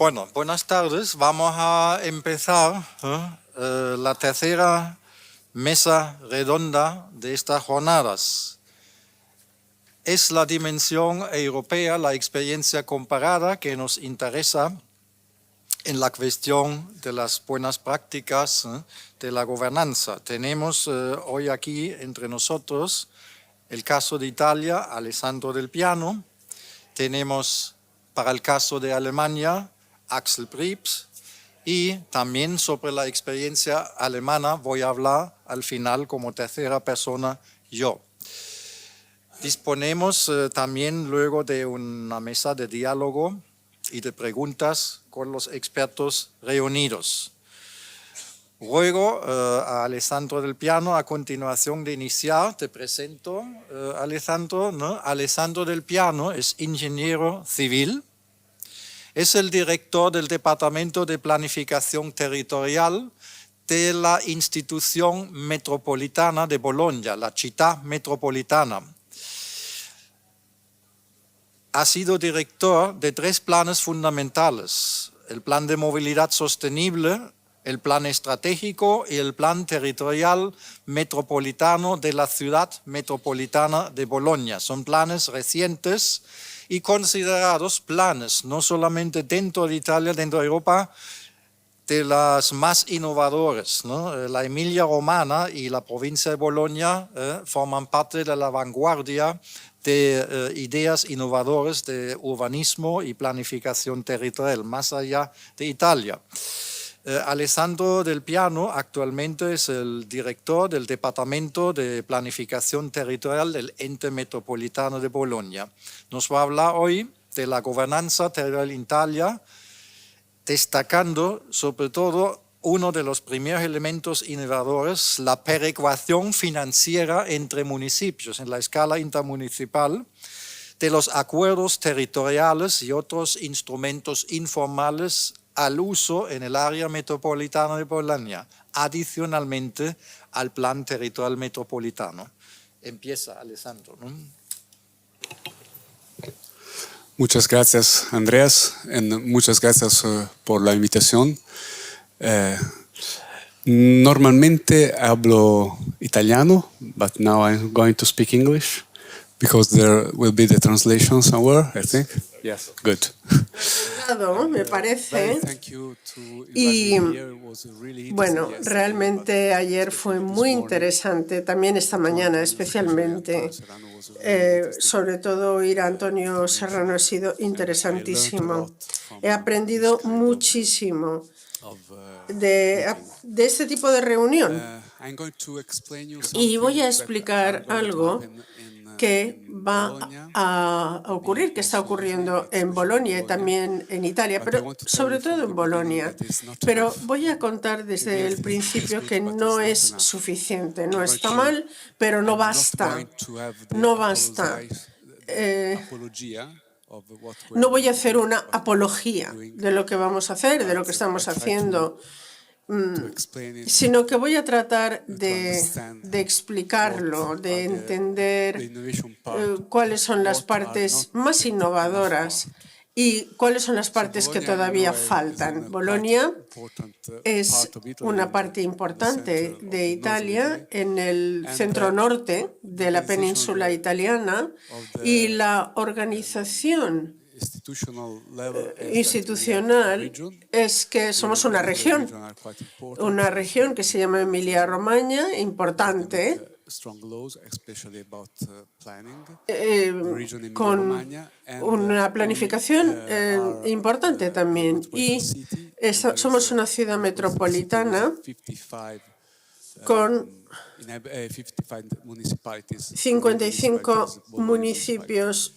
Bueno, buenas tardes. Vamos a empezar la tercera mesa redonda de estas jornadas. Es la dimensión europea, la experiencia comparada que nos interesa en la cuestión de las buenas prácticas de la gobernanza. Tenemos hoy aquí entre nosotros el caso de Italia, Alessandro Del Piano. Tenemos para el caso de Alemania, Axel Prieps, y también sobre la experiencia alemana voy a hablar al final como tercera persona yo. Disponemos también luego de una mesa de diálogo y de preguntas con los expertos reunidos. Ruego a Alessandro Del Piano, a continuación de iniciar, te presento, Alessandro, ¿no? Alessandro Del Piano es ingeniero civil, es el director del Departamento de Planificación Territorial de la Institución Metropolitana de Bologna, la Città Metropolitana. Ha sido director de 3 planes fundamentales, el Plan de Movilidad Sostenible, el Plan Estratégico y el Plan Territorial Metropolitano de la Ciudad Metropolitana de Bologna. Son planes recientes y considerados planes, no solamente dentro de Italia, dentro de Europa, de las más innovadoras, ¿no? La Emilia-Romagna y la provincia de Bologna forman parte de la vanguardia de ideas innovadoras de urbanismo y planificación territorial, más allá de Italia. Alessandro Del Piano actualmente es el director del Departamento de Planificación Territorial del Ente Metropolitano de Bologna. Nos va a hablar hoy de la gobernanza territorial en Italia, destacando sobre todo uno de los primeros elementos innovadores, la perecuación financiera entre municipios en la escala intermunicipal, de los acuerdos territoriales y otros instrumentos informales al uso en el área metropolitana de Bologna, adicionalmente al Plan Territorial Metropolitano. Empieza, Alessandro, ¿no? Muchas gracias, Andreas, y muchas gracias por la invitación. Normalmente hablo italiano, but now I'm going to speak English because there will be the translation somewhere, I think. Yes, good. Me parece. Y bueno, realmente ayer fue muy interesante, también esta mañana especialmente. Sobre todo oír a Antonio Serrano ha sido interesantísimo. He aprendido muchísimo de este tipo de reunión. Y voy a explicar algo que va a ocurrir, que está ocurriendo en Bolonia y también en Italia, pero sobre todo en Bolonia. Pero voy a contar desde el principio que no es suficiente, no está mal, pero no basta. No basta. No voy a hacer una apología de lo que vamos a hacer, de lo que estamos haciendo, sino que voy a tratar de explicarlo, de entender cuáles son las partes más innovadoras y cuáles son las partes que todavía faltan. Bolonia es una parte importante de Italia en el centro norte de la península italiana y la organización institucional es que somos una región que se llama Emilia-Romagna, importante, con una planificación importante también. Y somos una ciudad metropolitana con 55 municipios,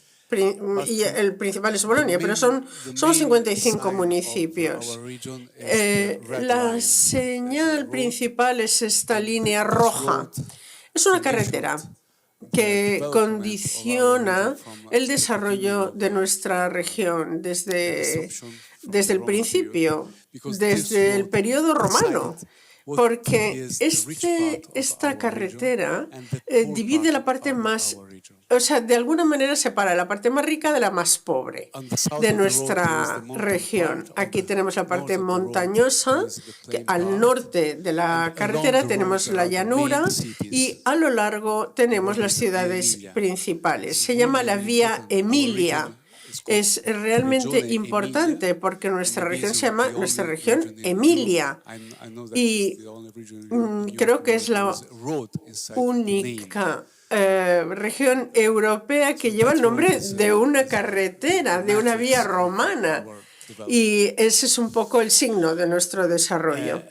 y el principal es Bolonia, pero somos 55 municipios. La señal principal es esta línea roja. Es una carretera que condiciona el desarrollo de nuestra región desde el principio, desde el periodo romano, porque esta carretera divide la parte más, o sea, de alguna manera separa la parte más rica de la más pobre de nuestra región. Aquí tenemos la parte montañosa, que al norte de la carretera tenemos la llanura y a lo largo tenemos las ciudades principales. Se llama la Vía Emilia. Es realmente importante porque nuestra región se llama nuestra región Emilia y creo que es la única región europea que lleva el nombre de una carretera, de una vía romana, y ese es un poco el signo de nuestro desarrollo.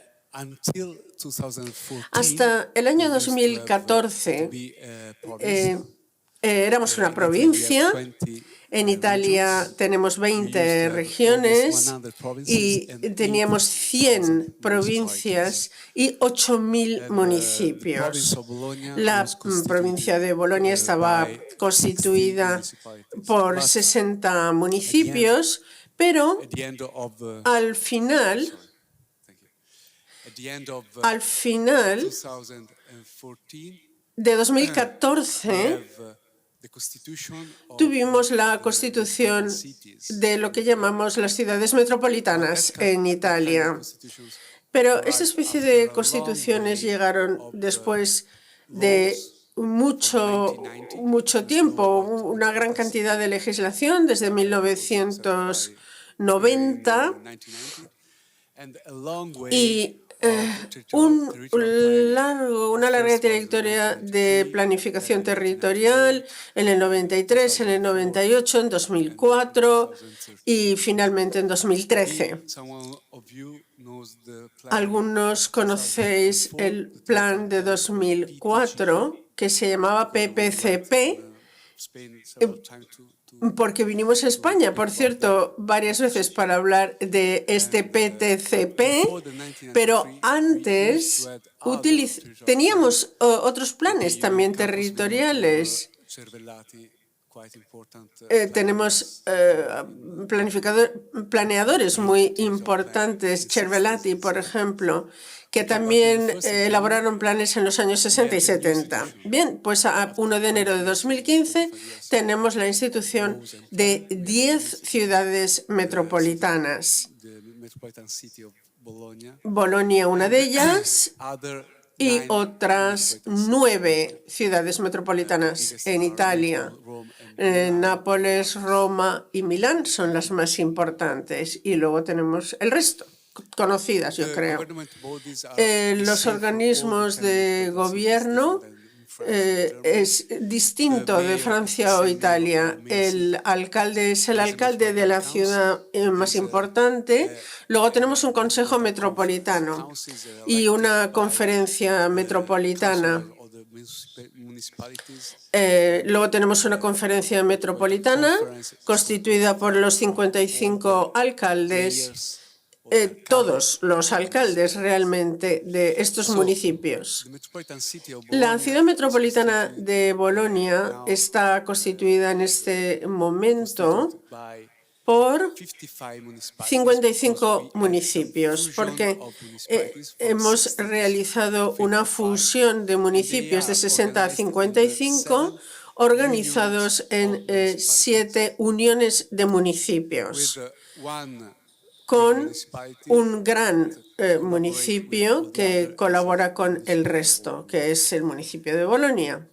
Hasta el año 2014 éramos una provincia. En Italia tenemos 20 regiones y teníamos 100 provincias y 8.000 municipios. La provincia de Bolonia estaba constituida por 60 municipios, pero al final de 2014 tuvimos la constitución de lo que llamamos las ciudades metropolitanas en Italia. Pero esta especie de constituciones llegaron después de mucho tiempo, una gran cantidad de legislación desde 1990 y una larga trayectoria de planificación territorial en el 93, en el 98, en 2004 y finalmente en 2013. Algunos conocéis el plan de 2004 que se llamaba PPCP, porque vinimos a España, por cierto, varias veces para hablar de este PTCP, pero antes teníamos otros planes también territoriales. Tenemos planeadores muy importantes, Cervellati, por ejemplo, que también elaboraron planes en los años 60 y 70. Bien, pues a 1 de enero de 2015 tenemos la institución de 10 ciudades metropolitanas. Bolonia, una de ellas, y otras 9 ciudades metropolitanas en Italia. Nápoles, Roma y Milán son las más importantes y luego tenemos el resto, conocidas, yo creo. Los organismos de gobierno es distinto de Francia o Italia. El alcalde es el alcalde de la ciudad más importante. Luego tenemos un consejo metropolitano y una conferencia metropolitana. Luego tenemos una conferencia metropolitana constituida por los 55 alcaldes, todos los alcaldes realmente de estos municipios. La ciudad metropolitana de Bolonia está constituida en este momento por 55 municipios, porque hemos realizado una fusión de municipios de 60 a 55 organizados en 7 uniones de municipios, con un gran municipio que colabora con el resto, que es el municipio de Bolonia.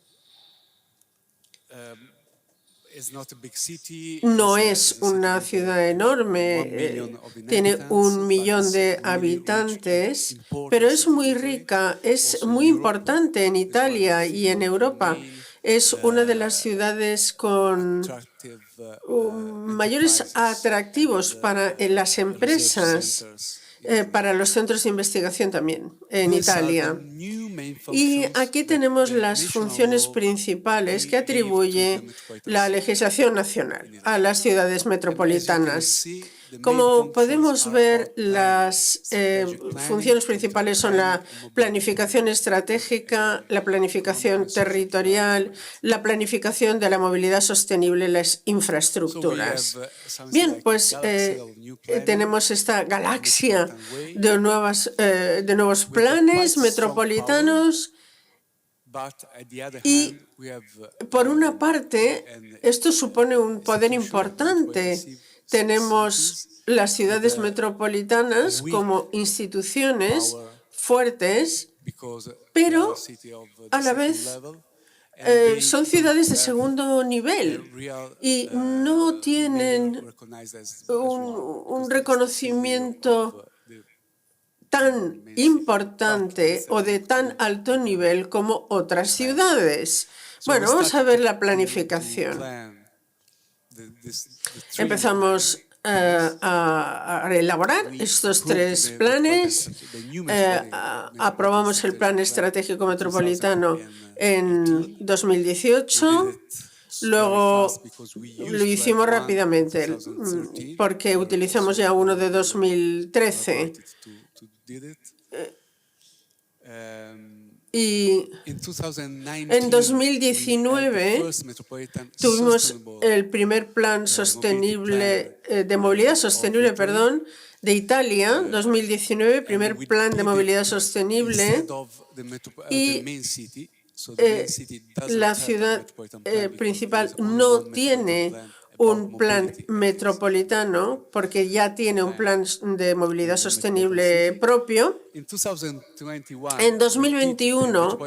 No es una ciudad enorme, tiene 1 millón de habitantes, pero es muy rica, es muy importante en Italia y en Europa. Es una de las ciudades con mayores atractivos para las empresas, para los centros de investigación también en Italia. Y aquí tenemos las funciones principales que atribuye la legislación nacional a las ciudades metropolitanas. Como podemos ver, las funciones principales son la planificación estratégica, la planificación territorial, la planificación de la movilidad sostenible y las infraestructuras. Bien, pues tenemos esta galaxia de nuevos planes metropolitanos y, por una parte, esto supone un poder importante. Tenemos las ciudades metropolitanas como instituciones fuertes, pero a la vez son ciudades de segundo nivel y no tienen un reconocimiento tan importante o de tan alto nivel como otras ciudades. Bueno, vamos a ver la planificación. Empezamos a elaborar estos tres planes. Aprobamos el Plan Estratégico Metropolitano en 2018. Luego lo hicimos rápidamente porque utilizamos ya uno de 2013. Y en 2019 tuvimos el primer plan sostenible de movilidad sostenible, de Italia. 2019, primer plan de movilidad sostenible. Y la ciudad principal no tiene un plan metropolitano porque ya tiene un plan de movilidad sostenible propio. En 2021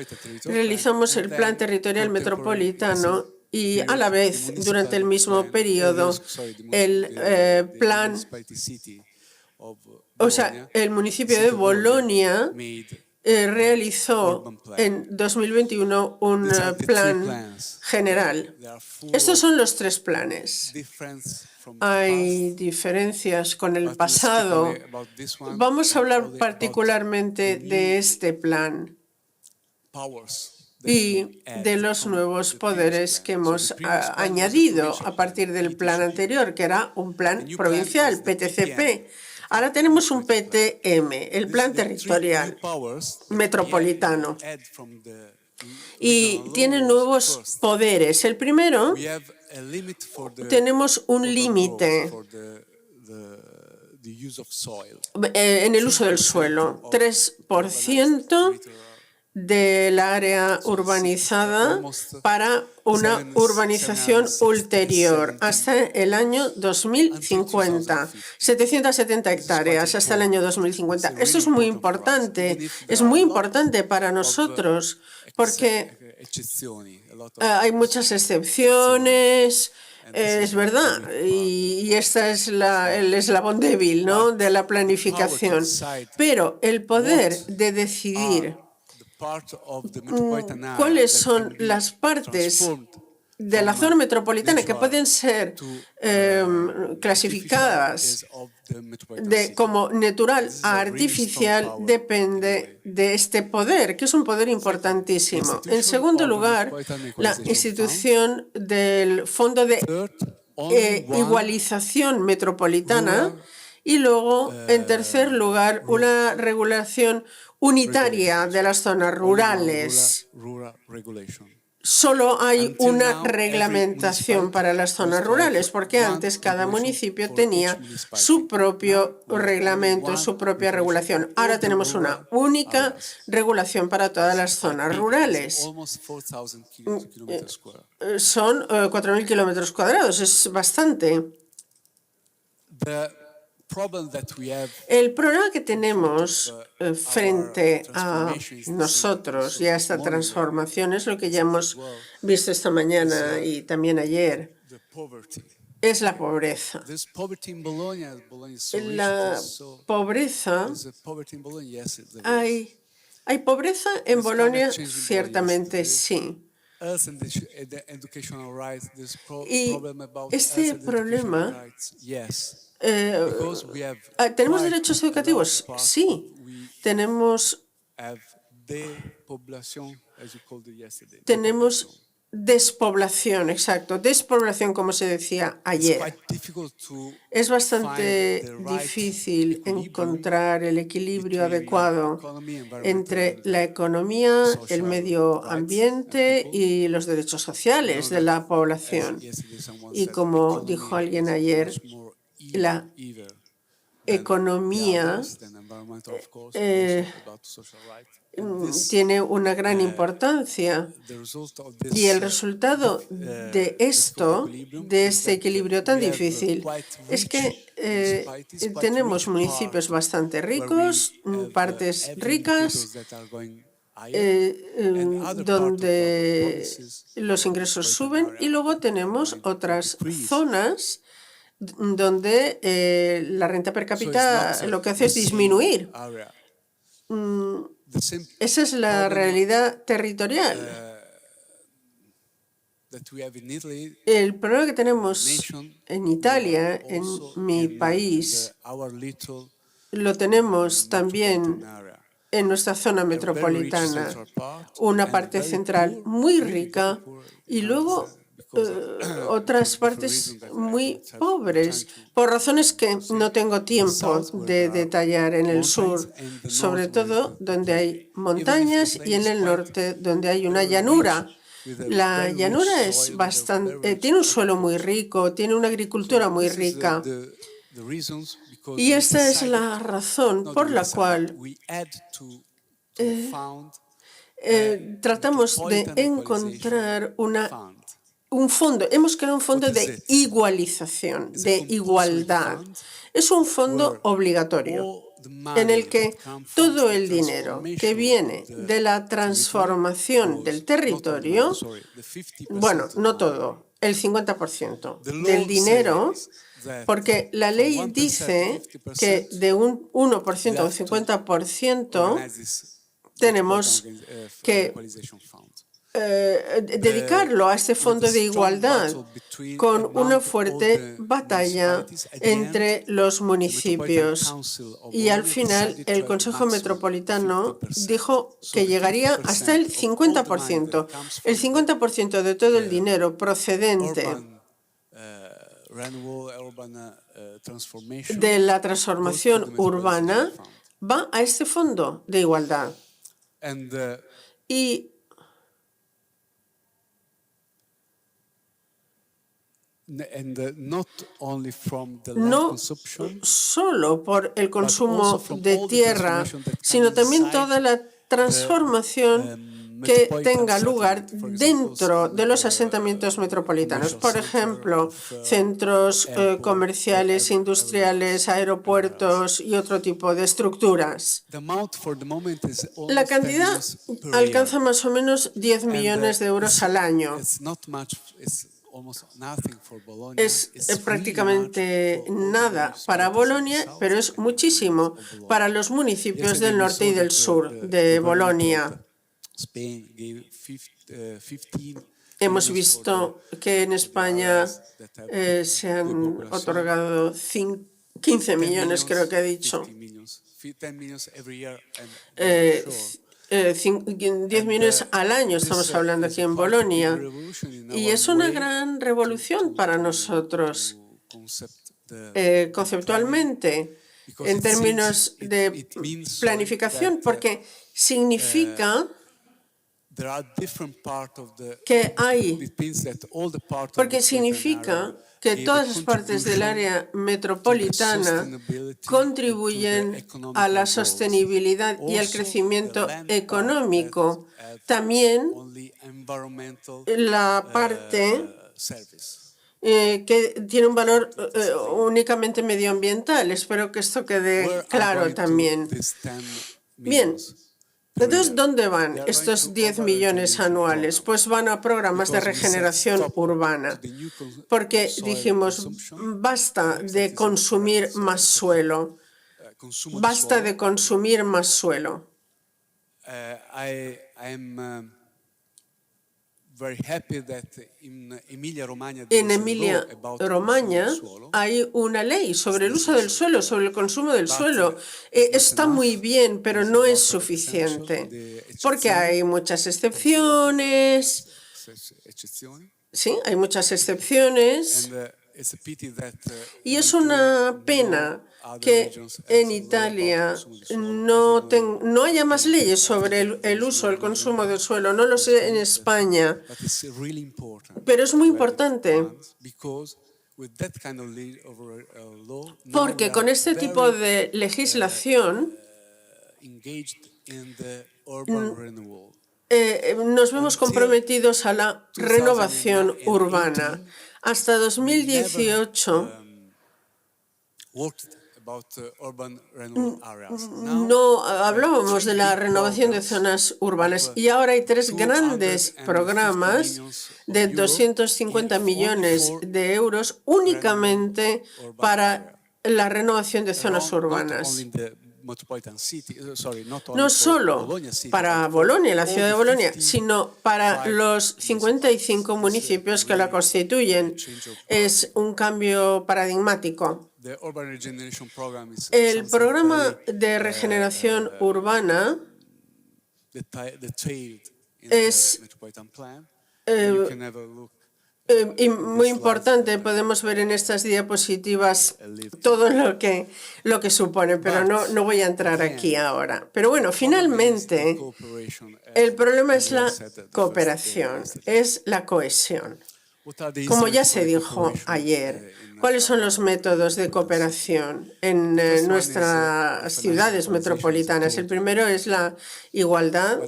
realizamos el plan territorial metropolitano y a la vez, durante el mismo periodo, el el municipio de Bolonia realizó en 2021 un plan general. Estos son los tres planes. Hay diferencias con el pasado. Vamos a hablar particularmente de este plan y de los nuevos poderes que hemos añadido a partir del plan anterior, que era un plan provincial, PTCP. Ahora tenemos un PTM, el Plan Territorial Metropolitano, y tiene nuevos poderes. El primero, tenemos un límite en el uso del suelo, 3% del área urbanizada para una urbanización ulterior hasta el año 2050. 770 hectáreas hasta el año 2050. Esto es muy importante para nosotros porque hay muchas excepciones. Es verdad, y esta es el eslabón débil, ¿no?, de la planificación. Pero el poder de decidir cuáles son las partes de la zona metropolitana que pueden ser clasificadas como natural a artificial depende de este poder, que es un poder importantísimo. En segundo lugar, la institución del Fondo de Igualización Metropolitana y luego, en tercer lugar, una regulación unitaria de las zonas rurales. Solo hay una reglamentación para las zonas rurales, porque antes cada municipio tenía su propio reglamento, su propia regulación. Ahora tenemos una única regulación para todas las zonas rurales. Son 4.000 kilómetros cuadrados, es bastante. El problema que tenemos frente a nosotros y a esta transformación es lo que ya hemos visto esta mañana y también ayer, es la pobreza. La pobreza, ¿hay pobreza en Bolonia? Ciertamente sí. Y este problema... ¿tenemos derechos educativos? Sí. Tenemos despoblación, exacto, despoblación, como se decía ayer. Es bastante difícil encontrar el equilibrio adecuado entre la economía, el medio ambiente y los derechos sociales de la población. Y como dijo alguien ayer, la economía tiene una gran importancia y el resultado de esto, de este equilibrio tan difícil, es que tenemos municipios bastante ricos, partes ricas, donde los ingresos suben, y luego tenemos otras zonas donde la renta per cápita lo que hace es disminuir. Esa es la realidad territorial. El problema que tenemos en Italia, en mi país, lo tenemos también en nuestra zona metropolitana, una parte central muy rica y luego otras partes muy pobres, por razones que no tengo tiempo de detallar, en el sur, sobre todo donde hay montañas, y en el norte donde hay una llanura. La llanura es tiene un suelo muy rico, tiene una agricultura muy rica, y esta es la razón por la cual tratamos de encontrar un fondo. Hemos creado un fondo de igualización, de igualdad. Es un fondo obligatorio en el que todo el dinero que viene de la transformación del territorio, bueno, no todo, el 50% del dinero, porque la ley dice que de un 1% a un 50% tenemos que dedicarlo a este fondo de igualdad, con una fuerte batalla entre los municipios. Y al final el Consejo Metropolitano dijo que llegaría hasta el 50%. El 50% de todo el dinero procedente de la transformación urbana va a este fondo de igualdad. Y no solo por el consumo de tierra, sino también toda la transformación que tenga lugar dentro de los asentamientos metropolitanos. Por ejemplo, centros comerciales, industriales, aeropuertos y otro tipo de estructuras. La cantidad alcanza más o menos 10 millones de euros al año. Es prácticamente nada para Bolonia, pero es muchísimo para los municipios del norte y del sur de Bolonia. Hemos visto que en España se han otorgado 15 millones, creo que he dicho. 10 millones al año estamos hablando aquí en Bolonia. Y es una gran revolución para nosotros, conceptualmente, en términos de planificación, porque significa que todas las partes del área metropolitana contribuyen a la sostenibilidad y al crecimiento económico. También la parte que tiene un valor únicamente medioambiental. Espero que esto quede claro también. Bien. Entonces, ¿dónde van estos 10 millones anuales? Pues van a programas de regeneración urbana, porque dijimos, basta de consumir más suelo, basta de consumir más suelo. En Emilia-Romagna hay una ley sobre el uso del suelo, sobre el consumo del suelo. Está muy bien, pero no es suficiente, porque hay muchas excepciones Sí, hay muchas excepciones. Y es una pena que en Italia no haya más leyes sobre el uso, el consumo del suelo. No lo sé en España, pero es muy importante porque con este tipo de legislación nos vemos comprometidos a la renovación urbana. Hasta 2018 no hablábamos de la renovación de zonas urbanas y ahora hay 3 grandes programas de 250 millones de euros únicamente para la renovación de zonas urbanas. No solo para Bolonia, la ciudad de Bolonia, sino para los 55 municipios que la constituyen. Es un cambio paradigmático. El programa de regeneración urbana es y muy importante. Podemos ver en estas diapositivas todo lo que supone, pero no voy a entrar aquí ahora. Pero bueno, finalmente, el problema es la cooperación, es la cohesión. Como ya se dijo ayer, ¿cuáles son los métodos de cooperación en nuestras ciudades metropolitanas? El primero es la igualdad,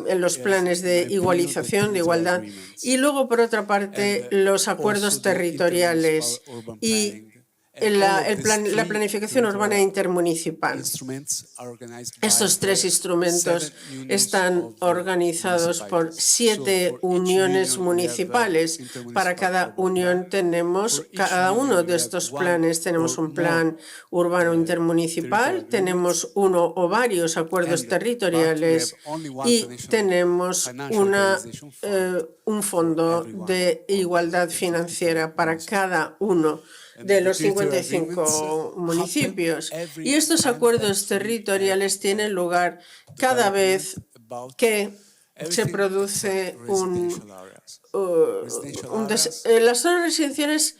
en los planes de igualización, de igualdad, y luego, por otra parte, los acuerdos territoriales y la planificación urbana intermunicipal. Estos 3 instrumentos están organizados por 7 uniones municipales. Para cada unión cada uno de estos planes tenemos un plan urbano intermunicipal, tenemos uno o varios acuerdos territoriales y tenemos un fondo de igualdad financiera para cada uno de los 55 municipios. Y estos acuerdos territoriales tienen lugar cada vez que se produce las zonas residenciales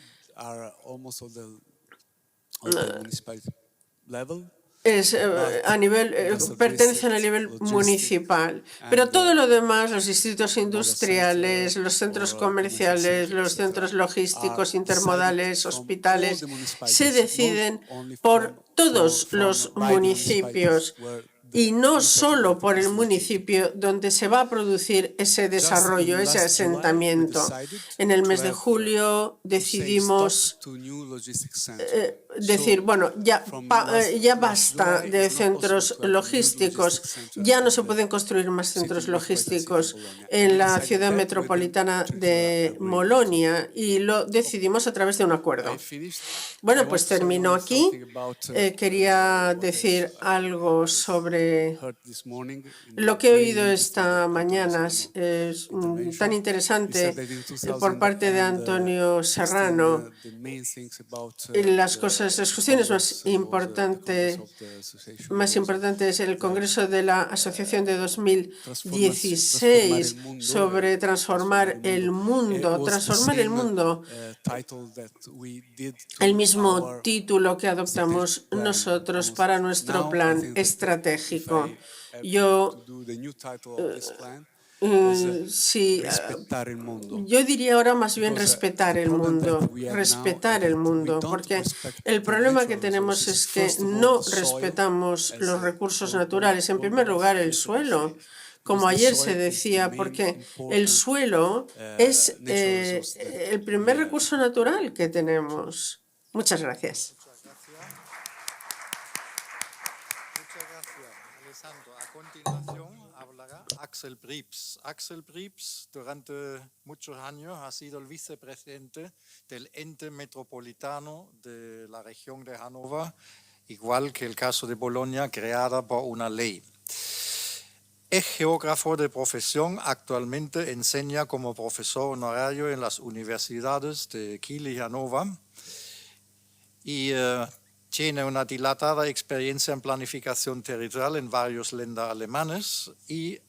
pertenecen a nivel municipal, pero todo lo demás, los distritos industriales, los centros comerciales, los centros logísticos, intermodales, hospitales, se deciden por todos los municipios y no solo por el municipio donde se va a producir ese desarrollo, ese asentamiento. En el mes de julio decidimos decir, bueno, ya basta de centros logísticos, ya no se pueden construir más centros logísticos en la ciudad metropolitana de Bolonia y lo decidimos a través de un acuerdo. Bueno, pues termino aquí. Quería decir algo sobre lo que he oído esta mañana. Es tan interesante por parte de Antonio Serrano. Las cuestiones más importantes el Congreso de la Asociación de 2016 sobre transformar el mundo. El mismo título que adoptamos nosotros para nuestro plan estratégico. Yo diría ahora más bien respetar el mundo, porque el problema que tenemos es que no respetamos los recursos naturales. En primer lugar, el suelo, como ayer se decía, porque el suelo es el primer recurso natural que tenemos. Muchas gracias. A continuación hablará Axel Prips. Axel Prips durante muchos años ha sido el vicepresidente del ente metropolitano de la región de Hannover, igual que el caso de Bolonia, creada por una ley. Es geógrafo de profesión, actualmente enseña como profesor honorario en las universidades de Kiel y Hannover y tiene una dilatada experiencia en planificación territorial en varios länder alemanes y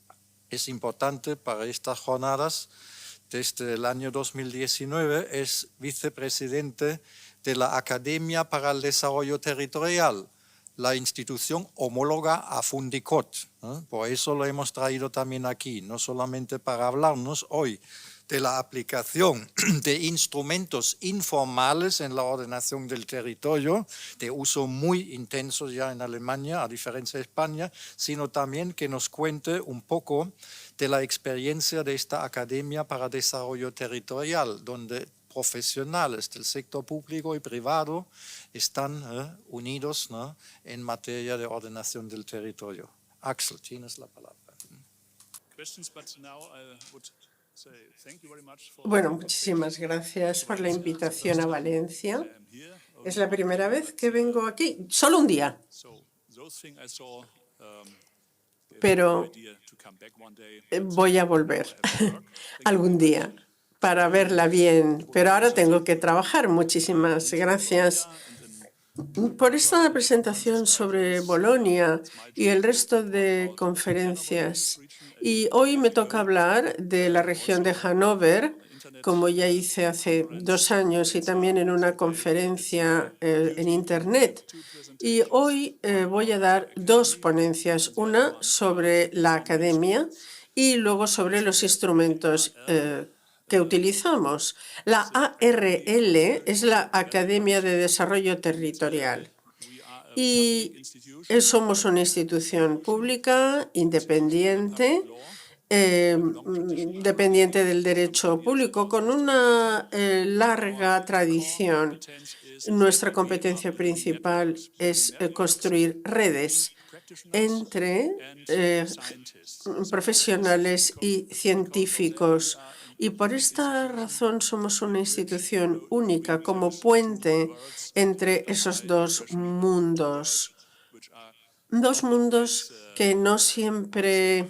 es importante para estas jornadas desde el año 2019 es vicepresidente de la Academia para el Desarrollo Territorial, la institución homóloga a Fundicot. Por eso lo hemos traído también aquí, no solamente para hablarnos hoy de la aplicación de instrumentos informales en la ordenación del territorio, de uso muy intenso ya en Alemania, a diferencia de España, sino también que nos cuente un poco de la experiencia de esta Academia para Desarrollo Territorial, donde profesionales del sector público y privado están unidos en materia de ordenación del territorio. Axel, tienes la palabra. Bueno, muchísimas gracias por la invitación a Valencia. Es la primera vez que vengo aquí, solo un día. Pero voy a volver algún día para verla bien. Pero ahora tengo que trabajar. Muchísimas gracias por esta presentación sobre Bolonia y el resto de conferencias. Y hoy me toca hablar de la región de Hannover, como ya hice hace 2 años y también en una conferencia en Internet. Y hoy voy a dar 2 ponencias, una sobre la academia y luego sobre los instrumentos que utilizamos. La ARL es la Academia de Desarrollo Territorial y somos una institución pública, independiente, dependiente del derecho público, con una larga tradición. Nuestra competencia principal es construir redes entre profesionales y científicos. Y por esta razón somos una institución única como puente entre esos 2 mundos. 2 mundos que no siempre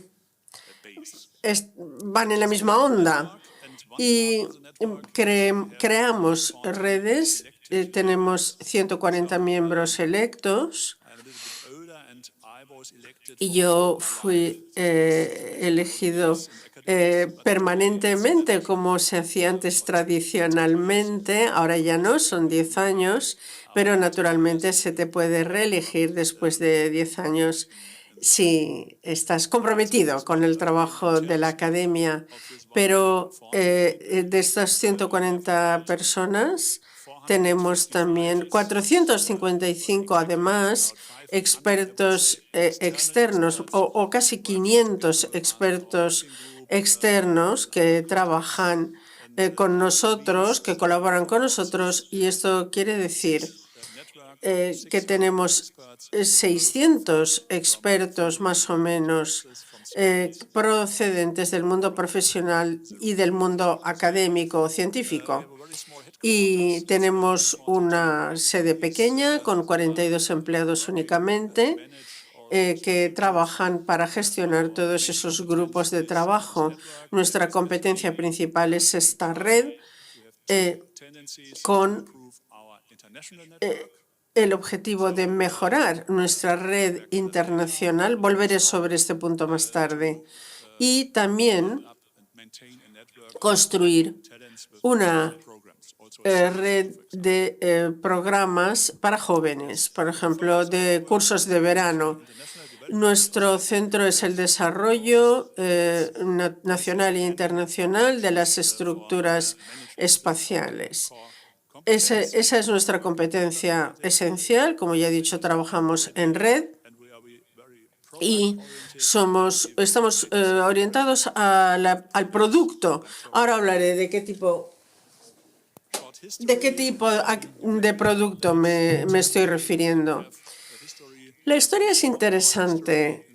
van en la misma onda. Y creamos redes, tenemos 140 miembros electos. Y yo fui elegido permanentemente, como se hacía antes tradicionalmente. Ahora ya no, son 10 años, pero naturalmente se te puede reelegir después de 10 años si estás comprometido con el trabajo de la academia. Pero de estas 140 personas tenemos también 455 además expertos externos o casi 500 expertos externos que trabajan con nosotros, que colaboran con nosotros, y esto quiere decir que tenemos 600 expertos más o menos procedentes del mundo profesional y del mundo académico o científico. Y tenemos una sede pequeña con 42 empleados únicamente que trabajan para gestionar todos esos grupos de trabajo. Nuestra competencia principal es esta red con el objetivo de mejorar nuestra red internacional. Volveré sobre este punto más tarde. Y también construir una red de programas para jóvenes, por ejemplo, de cursos de verano. Nuestro centro es el desarrollo nacional e internacional de las estructuras espaciales. Esa es nuestra competencia esencial. Como ya he dicho, trabajamos en red y estamos orientados al producto. Ahora hablaré de qué tipo de producto me estoy refiriendo. La historia es interesante.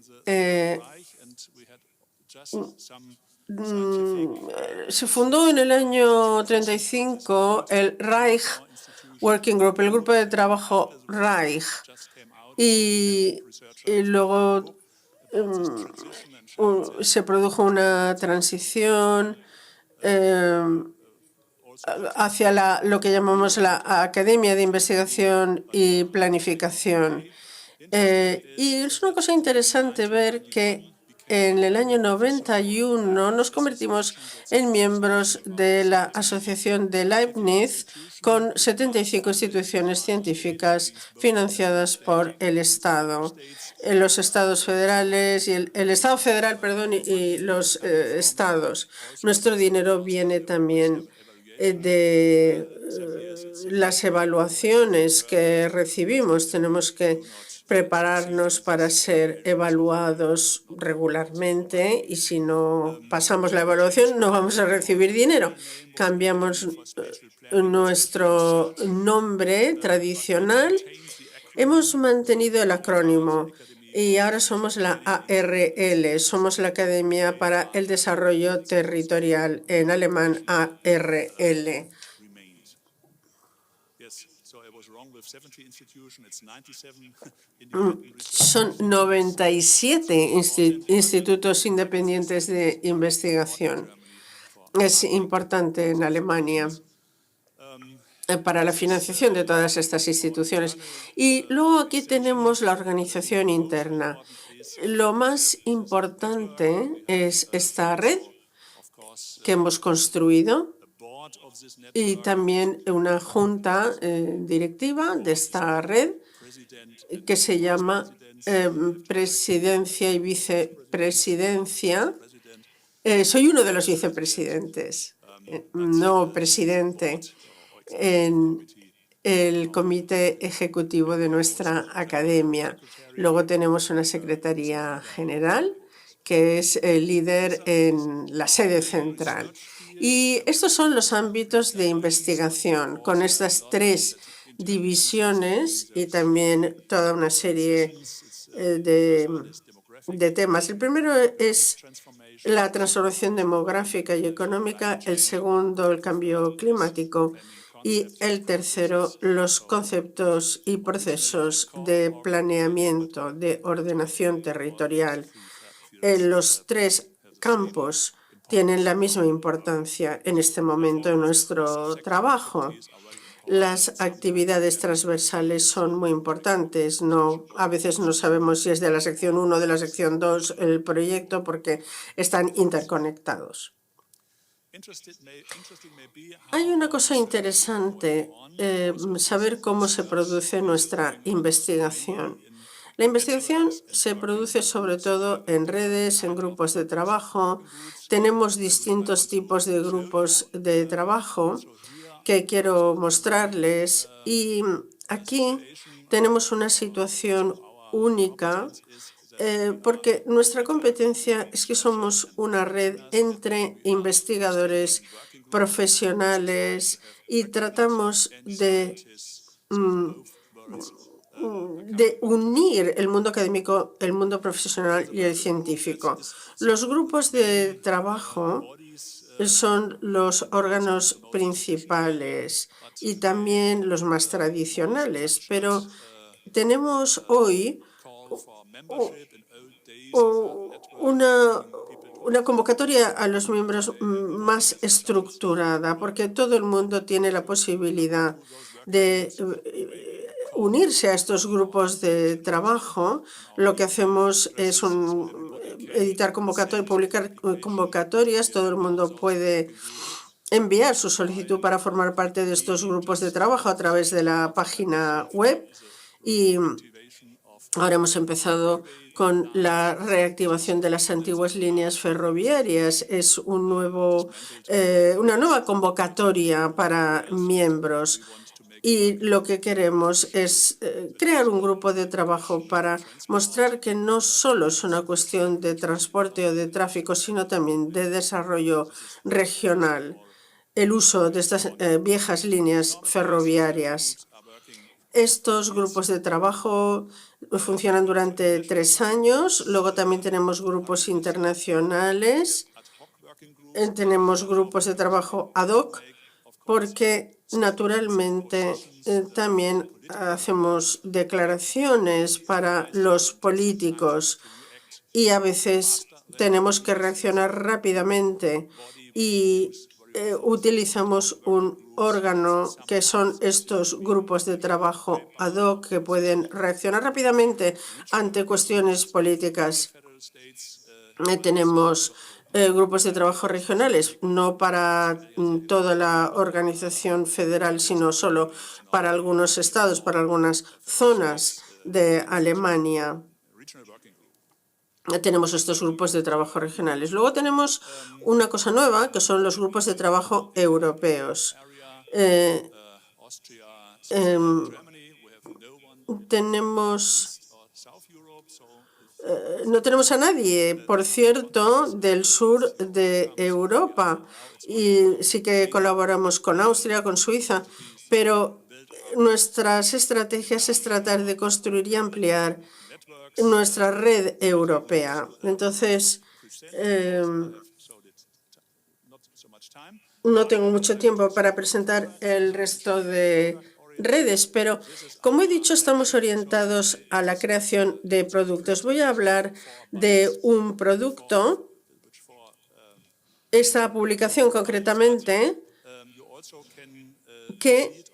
Se fundó en el año 35 el Reich Working Group, el grupo de trabajo Reich. Y luego se produjo una transición hacia lo que llamamos la Academia de Investigación y Planificación. Y es una cosa interesante ver que en el año 91 nos convertimos en miembros de la Asociación de Leibniz con 75 instituciones científicas financiadas por el Estado. Los estados federales y el Estado federal, perdón, y los estados. Nuestro dinero viene también de las evaluaciones que recibimos. Tenemos que prepararnos para ser evaluados regularmente y si no pasamos la evaluación no vamos a recibir dinero. Cambiamos nuestro nombre tradicional. Hemos mantenido el acrónimo y ahora somos la ARL, somos la Academia para el Desarrollo Territorial, en alemán ARL. Son 97 institutos independientes de investigación. Es importante en Alemania para la financiación de todas estas instituciones. Y luego aquí tenemos la organización interna. Lo más importante es esta red que hemos construido y también una junta directiva de esta red que se llama presidencia y vicepresidencia. Soy uno de los vicepresidentes, no presidente, en el comité ejecutivo de nuestra academia. Luego tenemos una secretaría general que es el líder en la sede central. Y estos son los ámbitos de investigación, con estas tres divisiones y también toda una serie de temas. El primero es la transformación demográfica y económica, el segundo, el cambio climático y el tercero, los conceptos y procesos de planeamiento, de ordenación territorial. Los tres campos tienen la misma importancia en este momento en nuestro trabajo. Las actividades transversales son muy importantes. A veces no sabemos si es de la sección 1 o de la sección 2 el proyecto porque están interconectados. Hay una cosa interesante, saber cómo se produce nuestra investigación. La investigación se produce sobre todo en redes, en grupos de trabajo. Tenemos distintos tipos de grupos de trabajo que quiero mostrarles y aquí tenemos una situación única porque nuestra competencia es que somos una red entre investigadores profesionales y tratamos de unir el mundo académico, el mundo profesional y el científico. Los grupos de trabajo son los órganos principales y también los más tradicionales, pero tenemos hoy una convocatoria a los miembros más estructurada, porque todo el mundo tiene la posibilidad de unirse a estos grupos de trabajo. Lo que hacemos es editar convocatorias, publicar convocatorias. Todo el mundo puede enviar su solicitud para formar parte de estos grupos de trabajo a través de la página web. Y ahora hemos empezado con la reactivación de las antiguas líneas ferroviarias. Es una nueva convocatoria para miembros. Y lo que queremos es crear un grupo de trabajo para mostrar que no solo es una cuestión de transporte o de tráfico, sino también de desarrollo regional, el uso de estas viejas líneas ferroviarias. Estos grupos de trabajo funcionan durante 3 años. Luego también tenemos grupos internacionales. Tenemos grupos de trabajo ad hoc porque naturalmente también hacemos declaraciones para los políticos y a veces tenemos que reaccionar rápidamente y utilizamos un órgano que son estos grupos de trabajo ad hoc que pueden reaccionar rápidamente ante cuestiones políticas. Tenemos grupos de trabajo regionales, no para toda la organización federal, sino solo para algunos estados, para algunas zonas de Alemania. Tenemos estos grupos de trabajo regionales. Luego tenemos una cosa nueva, que son los grupos de trabajo europeos. No tenemos a nadie, por cierto, del sur de Europa. Y sí que colaboramos con Austria, con Suiza, pero nuestras estrategias es tratar de construir y ampliar nuestra red europea. Entonces, no tengo mucho tiempo para presentar el resto de redes, pero como he dicho, estamos orientados a la creación de productos. Voy a hablar de un producto. Esta publicación concretamente, que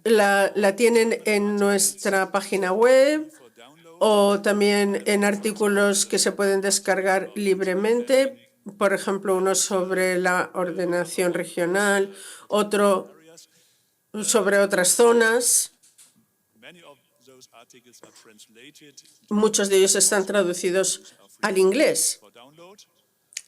la tienen en nuestra página web o también en artículos que se pueden descargar libremente. Por ejemplo, uno sobre la ordenación regional, otro sobre otras zonas. Muchos de ellos están traducidos al inglés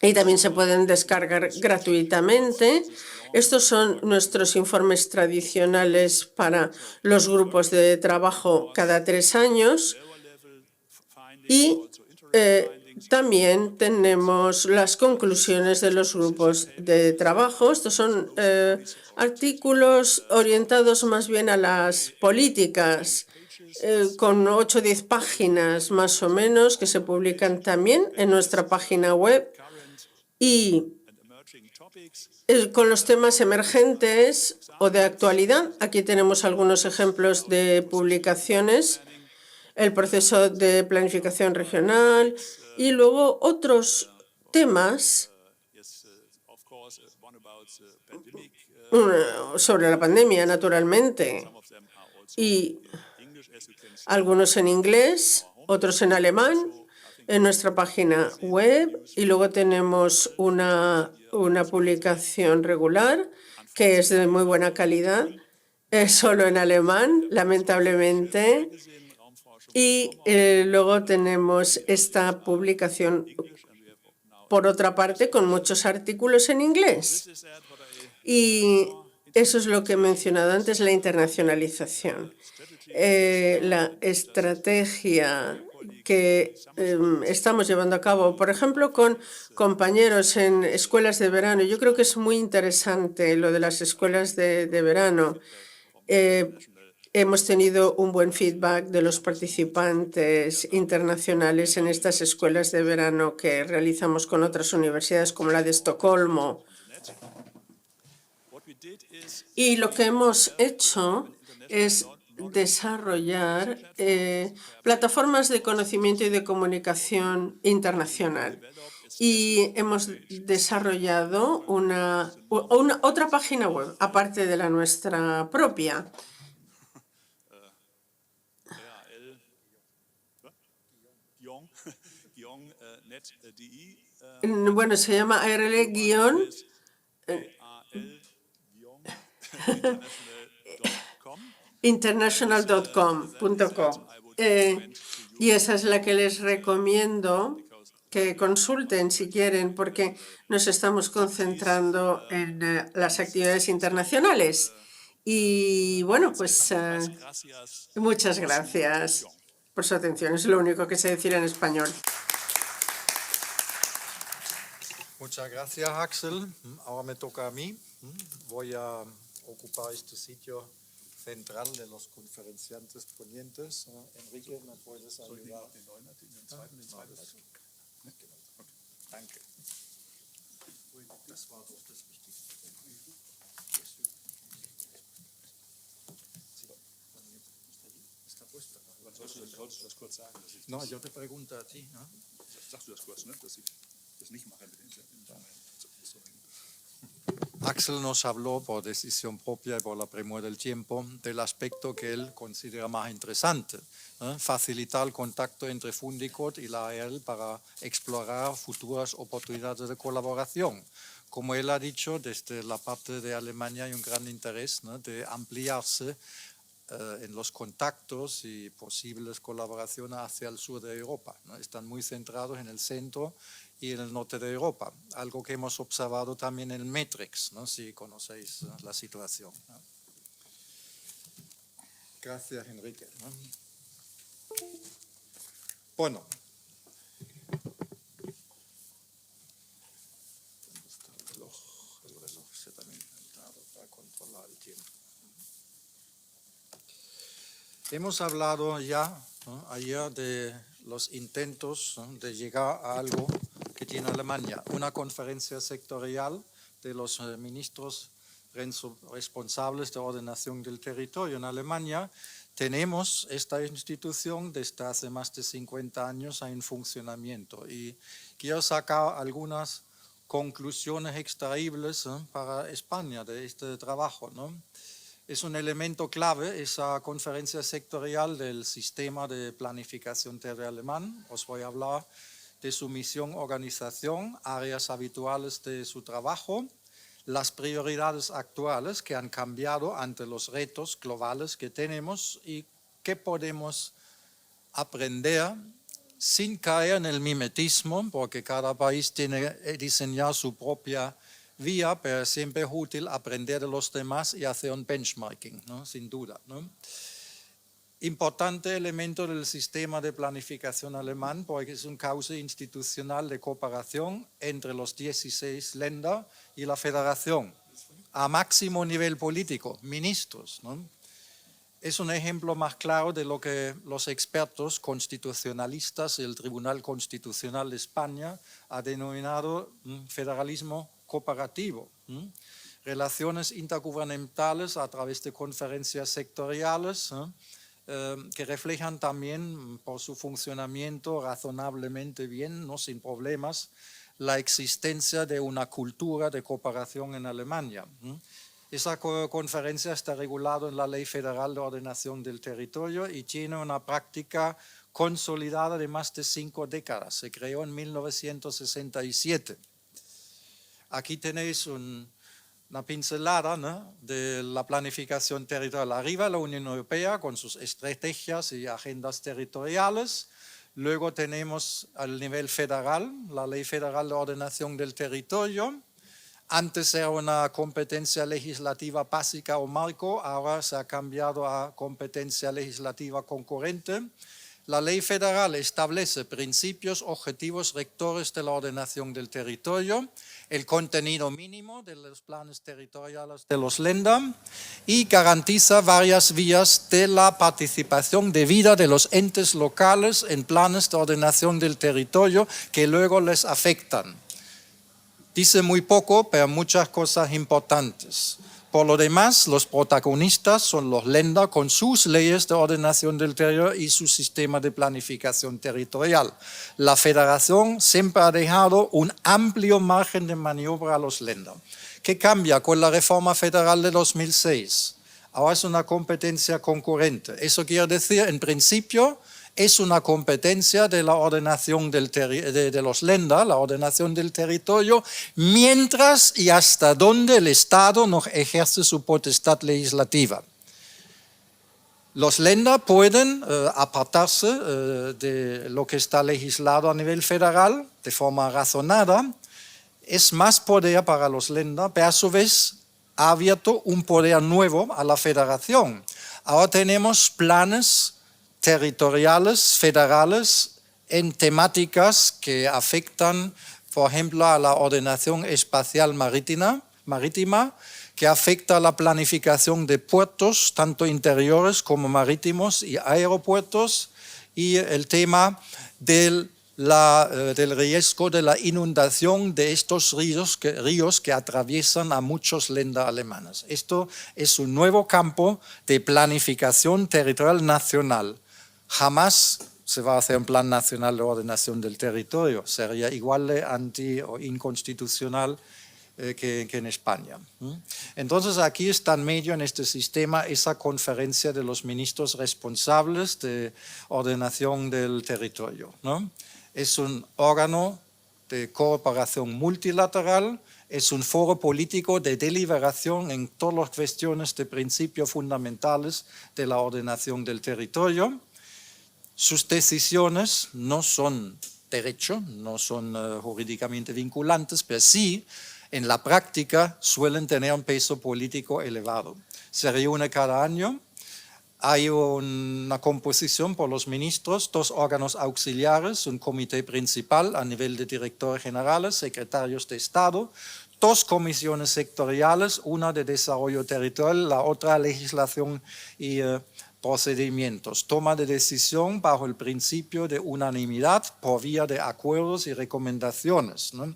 y también se pueden descargar gratuitamente. Estos son nuestros informes tradicionales para los grupos de trabajo cada 3 años y también tenemos las conclusiones de los grupos de trabajo. Estos son artículos orientados más bien a las políticas, con 8 o 10 páginas más o menos, que se publican también en nuestra página web. Y con los temas emergentes o de actualidad, aquí tenemos algunos ejemplos de publicaciones. El proceso de planificación regional y luego otros temas sobre la pandemia, naturalmente, y algunos en inglés, otros en alemán, en nuestra página web, y luego tenemos una publicación regular que es de muy buena calidad, solo en alemán, lamentablemente. Y luego tenemos esta publicación, por otra parte, con muchos artículos en inglés. Y eso es lo que he mencionado antes, la internacionalización. La estrategia que estamos llevando a cabo, por ejemplo, con compañeros en escuelas de verano. Yo creo que es muy interesante lo de las escuelas de verano. Hemos tenido un buen feedback de los participantes internacionales en estas escuelas de verano que realizamos con otras universidades como la de Estocolmo. Y lo que hemos hecho es desarrollar plataformas de conocimiento y de comunicación internacional. Y hemos desarrollado otra página web, aparte de la nuestra propia. Bueno, se llama ARL-international.com. Y esa es la que les recomiendo que consulten si quieren, porque nos estamos concentrando en las actividades internacionales. Y bueno, pues muchas gracias por su atención. Es lo único que sé decir en español. Muchas gracias, Axel. Ahora me toca a mí. Voy a ocupar este sitio central de los conferenciantes ponentes. Enrique, ¿me puedes ayudar? Danke. Das war doch das Wichtigste. Está puesta. Sollst du das kurz sagen? No, yo te pregunto a ti. ¿No? Sagst du das kurz, ne? Dass ich das nicht mache mit den Axel nos habló por decisión propia y por la premura del tiempo del aspecto que él considera más interesante, facilitar el contacto entre Fundicot y la AEL para explorar futuras oportunidades de colaboración. Como él ha dicho, desde la parte de Alemania hay un gran interés, ¿no?, de ampliarse en los contactos y posibles colaboraciones hacia el sur de Europa, ¿no? Están muy centrados en el centro y en el norte de Europa, algo que hemos observado también en el Matrix, ¿no?, si conocéis la situación, ¿no? Gracias, Enrique, ¿no? Bueno. El reloj se también para controlar el tiempo. Hemos hablado ya, ¿no?, ayer de los intentos, ¿no?, de llegar a algo que tiene Alemania, una conferencia sectorial de los ministros responsables de ordenación del territorio en Alemania. Tenemos esta institución desde hace más de 50 años en funcionamiento y quiero sacar algunas conclusiones extraíbles, ¿no?, para España de este trabajo, ¿no? Es un elemento clave esa conferencia sectorial del sistema de planificación territorial alemán. Os voy a hablar de su misión, organización, áreas habituales de su trabajo, las prioridades actuales que han cambiado ante los retos globales que tenemos y qué podemos aprender sin caer en el mimetismo, porque cada país tiene que diseñar su propia vía, pero siempre es útil aprender de los demás y hacer un benchmarking, ¿no?, sin duda, ¿no? Importante elemento del sistema de planificación alemán, porque es un cauce institucional de cooperación entre los 16 Länder y la Federación, a máximo nivel político, ministros, ¿no? Es un ejemplo más claro de lo que los expertos constitucionalistas y el Tribunal Constitucional de España ha denominado federalismo cooperativo. Relaciones intergubernamentales a través de conferencias sectoriales, que reflejan también por su funcionamiento razonablemente bien, no sin problemas, la existencia de una cultura de cooperación en Alemania. Esa conferencia está regulada en la Ley Federal de Ordenación del Territorio y tiene una práctica consolidada de más de 5 décadas. Se creó en 1967. Aquí tenéis una pincelada, ¿no?, de la planificación territorial. Arriba la Unión Europea con sus estrategias y agendas territoriales. Luego tenemos al nivel federal, la Ley Federal de Ordenación del Territorio. Antes era una competencia legislativa básica o marco, ahora se ha cambiado a competencia legislativa concurrente. La ley federal establece principios, objetivos rectores de la ordenación del territorio, el contenido mínimo de los planes territoriales de los Länder y garantiza varias vías de la participación debida de los entes locales en planes de ordenación del territorio que luego les afectan. Dice muy poco, pero muchas cosas importantes. Por lo demás, los protagonistas son los Länder con sus leyes de ordenación del territorio y su sistema de planificación territorial. La Federación siempre ha dejado un amplio margen de maniobra a los Länder. ¿Qué cambia con la reforma federal de 2006? Ahora es una competencia concurrente. Eso quiere decir, en principio, es una competencia de la ordenación de los Länder, la ordenación del territorio, mientras y hasta donde el Estado no ejerce su potestad legislativa. Los Länder pueden apartarse de lo que está legislado a nivel federal de forma razonada. Es más poder para los Länder, pero a su vez ha abierto un poder nuevo a la Federación. Ahora tenemos planes territoriales, federales, en temáticas que afectan, por ejemplo, a la ordenación espacial marítima, que afecta a la planificación de puertos, tanto interiores como marítimos y aeropuertos, y el tema del riesgo de la inundación de estos ríos que atraviesan a muchos Länder alemanes. Esto es un nuevo campo de planificación territorial nacional. Jamás se va a hacer un plan nacional de ordenación del territorio. Sería igual de anti o inconstitucional que en España. Entonces aquí está en medio en este sistema esa conferencia de los ministros responsables de ordenación del territorio, ¿no? Es un órgano de cooperación multilateral, es un foro político de deliberación en todas las cuestiones de principios fundamentales de la ordenación del territorio. Sus decisiones no son derecho, no son jurídicamente vinculantes, pero sí, en la práctica, suelen tener un peso político elevado. Se reúne cada año, hay una composición por los ministros, 2 órganos auxiliares, un comité principal a nivel de directores generales, secretarios de Estado, 2 comisiones sectoriales, una de desarrollo territorial, la otra legislación y procedimientos. Toma de decisión bajo el principio de unanimidad por vía de acuerdos y recomendaciones, ¿no?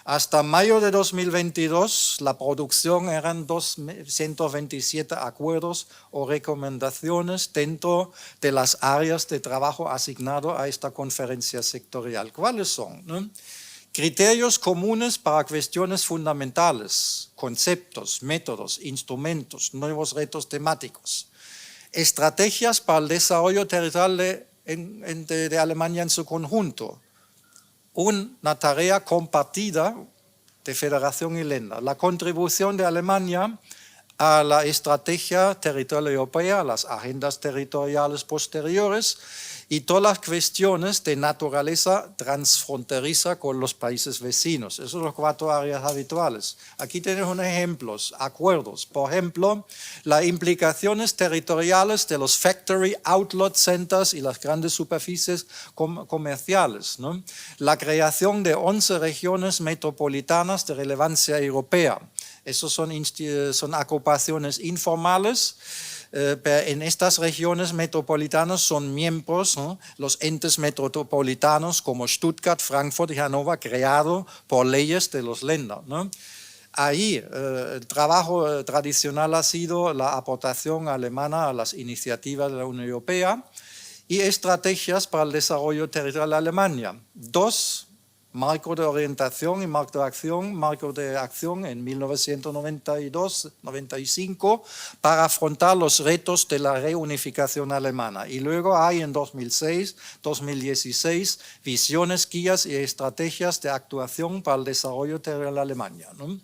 Hasta mayo de 2022, la producción eran 227 acuerdos o recomendaciones dentro de las áreas de trabajo asignado a esta conferencia sectorial. ¿Cuáles son, no? Criterios comunes para cuestiones fundamentales, conceptos, métodos, instrumentos, nuevos retos temáticos. Estrategias para el desarrollo territorial de Alemania en su conjunto. Una tarea compartida de Federación y Länder. La contribución de Alemania a la estrategia territorial europea, a las agendas territoriales posteriores y todas las cuestiones de naturaleza transfronteriza con los países vecinos. Esos son los 4 áreas habituales. Aquí tenemos unos ejemplos, acuerdos. Por ejemplo, las implicaciones territoriales de los factory outlet centers y las grandes superficies comerciales, ¿no? La creación de 11 regiones metropolitanas de relevancia europea. Esos son agrupaciones informales, pero en estas regiones metropolitanas son miembros, ¿no? Los entes metropolitanos como Stuttgart, Frankfurt y Hannover, creados por leyes de los Länder, ¿no? Ahí el trabajo tradicional ha sido la aportación alemana a las iniciativas de la Unión Europea y estrategias para el desarrollo territorial de Alemania. 2 marco de orientación y marco de acción en 1992-95 para afrontar los retos de la reunificación alemana. Y luego hay en 2006-2016 visiones, guías y estrategias de actuación para el desarrollo territorial de Alemania, ¿no?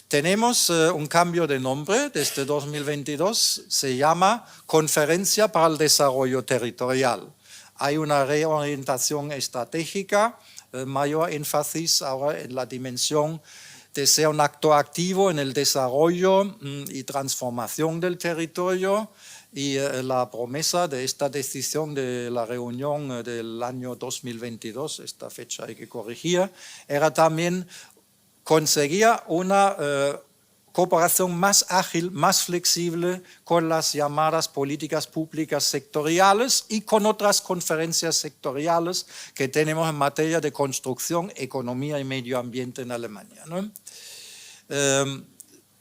Tenemos un cambio de nombre desde 2022, se llama Conferencia para el Desarrollo Territorial. Hay una reorientación estratégica, mayor énfasis ahora en la dimensión de ser un actor activo en el desarrollo y transformación del territorio y la promesa de esta decisión de la reunión del año 2022, esta fecha hay que corregir, era también conseguir una cooperación más ágil, más flexible con las llamadas políticas públicas sectoriales y con otras conferencias sectoriales que tenemos en materia de construcción, economía y medio ambiente en Alemania, ¿no?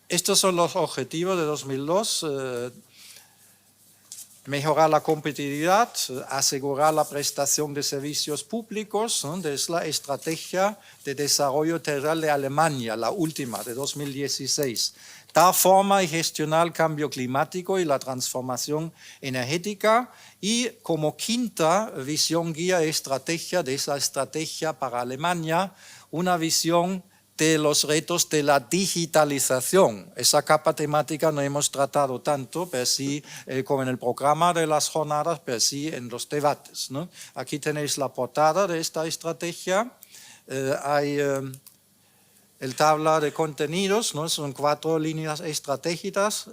Estos son los objetivos de 2002. Mejorar la competitividad, asegurar la prestación de servicios públicos, ¿no? Es la estrategia de desarrollo territorial de Alemania, la última, de 2016. Dar forma y gestionar el cambio climático y la transformación energética. Y como quinta visión, guía y estrategia de esa estrategia para Alemania, una visión de los retos de la digitalización. Esa capa temática no hemos tratado tanto, pero sí como en el programa de las jornadas, pero sí en los debates, ¿no? Aquí tenéis la portada de esta estrategia. Hay el tabla de contenidos, ¿no? Son 4 líneas estratégicas,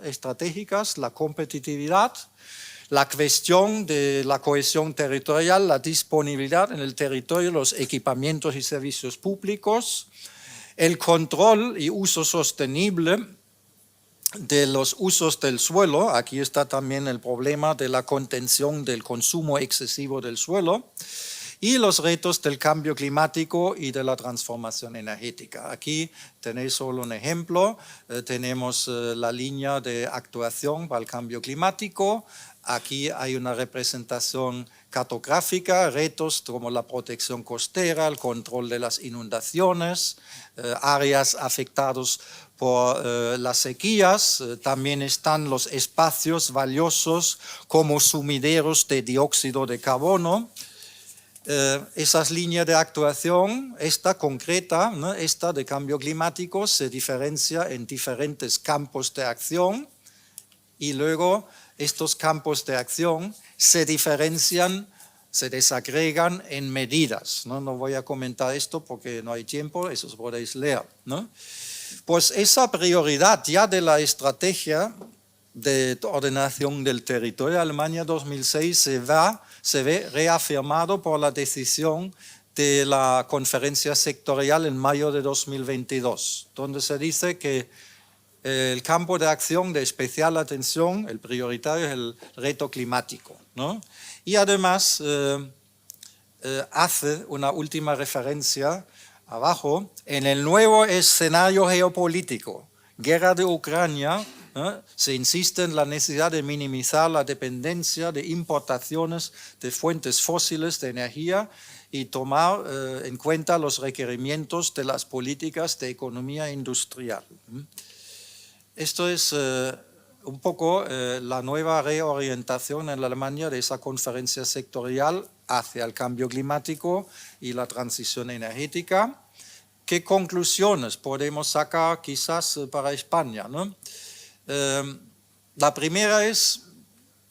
la competitividad, la cuestión de la cohesión territorial, la disponibilidad en el territorio, los equipamientos y servicios públicos, el control y uso sostenible de los usos del suelo. Aquí está también el problema de la contención del consumo excesivo del suelo. y los retos del cambio climático y de la transformación energética. Aquí tenéis solo un ejemplo, tenemos la línea de actuación para el cambio climático. Aquí hay una representación cartográfica, retos como la protección costera, el control de las inundaciones, áreas afectadas por las sequías. También están los espacios valiosos como sumideros de dióxido de carbono. Esas líneas de actuación, esta concreta, ¿no? Esta de cambio climático, se diferencia en diferentes campos de acción y luego estos campos de acción se diferencian, se desagregan en medidas. No voy a comentar esto porque no hay tiempo, eso os podéis leer, ¿no? Pues esa prioridad ya de la estrategia de ordenación del territorio de Alemania 2006 se ve reafirmado por la decisión de la conferencia sectorial en mayo de 2022, donde se dice que el campo de acción de especial atención, el prioritario, es el reto climático, ¿no? Y además hace una última referencia abajo, en el nuevo escenario geopolítico, guerra de Ucrania, se insiste en la necesidad de minimizar la dependencia de importaciones de fuentes fósiles de energía y tomar en cuenta los requerimientos de las políticas de economía industrial. Esto es un poco la nueva reorientación en Alemania de esa conferencia sectorial hacia el cambio climático y la transición energética. ¿Qué conclusiones podemos sacar quizás para España, ¿no? La primera es,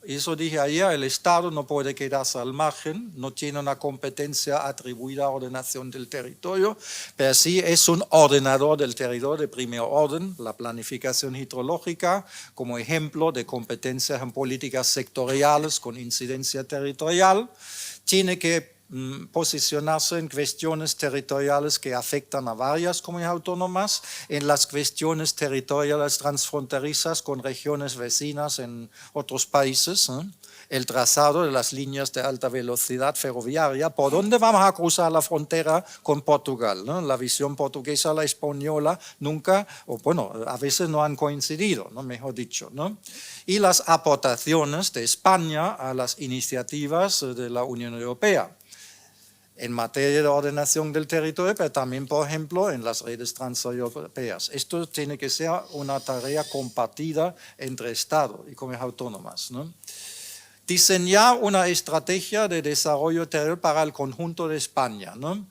eso dije ayer, el Estado no puede quedarse al margen, no tiene una competencia atribuida a ordenación del territorio, pero sí es un ordenador del territorio de primer orden, la planificación hidrológica como ejemplo de competencias en políticas sectoriales con incidencia territorial, tiene que posicionarse en cuestiones territoriales que afectan a varias comunidades autónomas, en las cuestiones territoriales transfronterizas con regiones vecinas en otros países, el trazado de las líneas de alta velocidad ferroviaria, por dónde vamos a cruzar la frontera con Portugal, ¿no? La visión portuguesa, la española, nunca, o bueno, a veces no han coincidido, ¿no? Mejor dicho, ¿no? Y las aportaciones de España a las iniciativas de la Unión Europea en materia de ordenación del territorio, pero también, por ejemplo, en las redes transeuropeas. Esto tiene que ser una tarea compartida entre Estado y comunidades autónomas, ¿no? Diseñar una estrategia de desarrollo territorial para el conjunto de España, ¿no?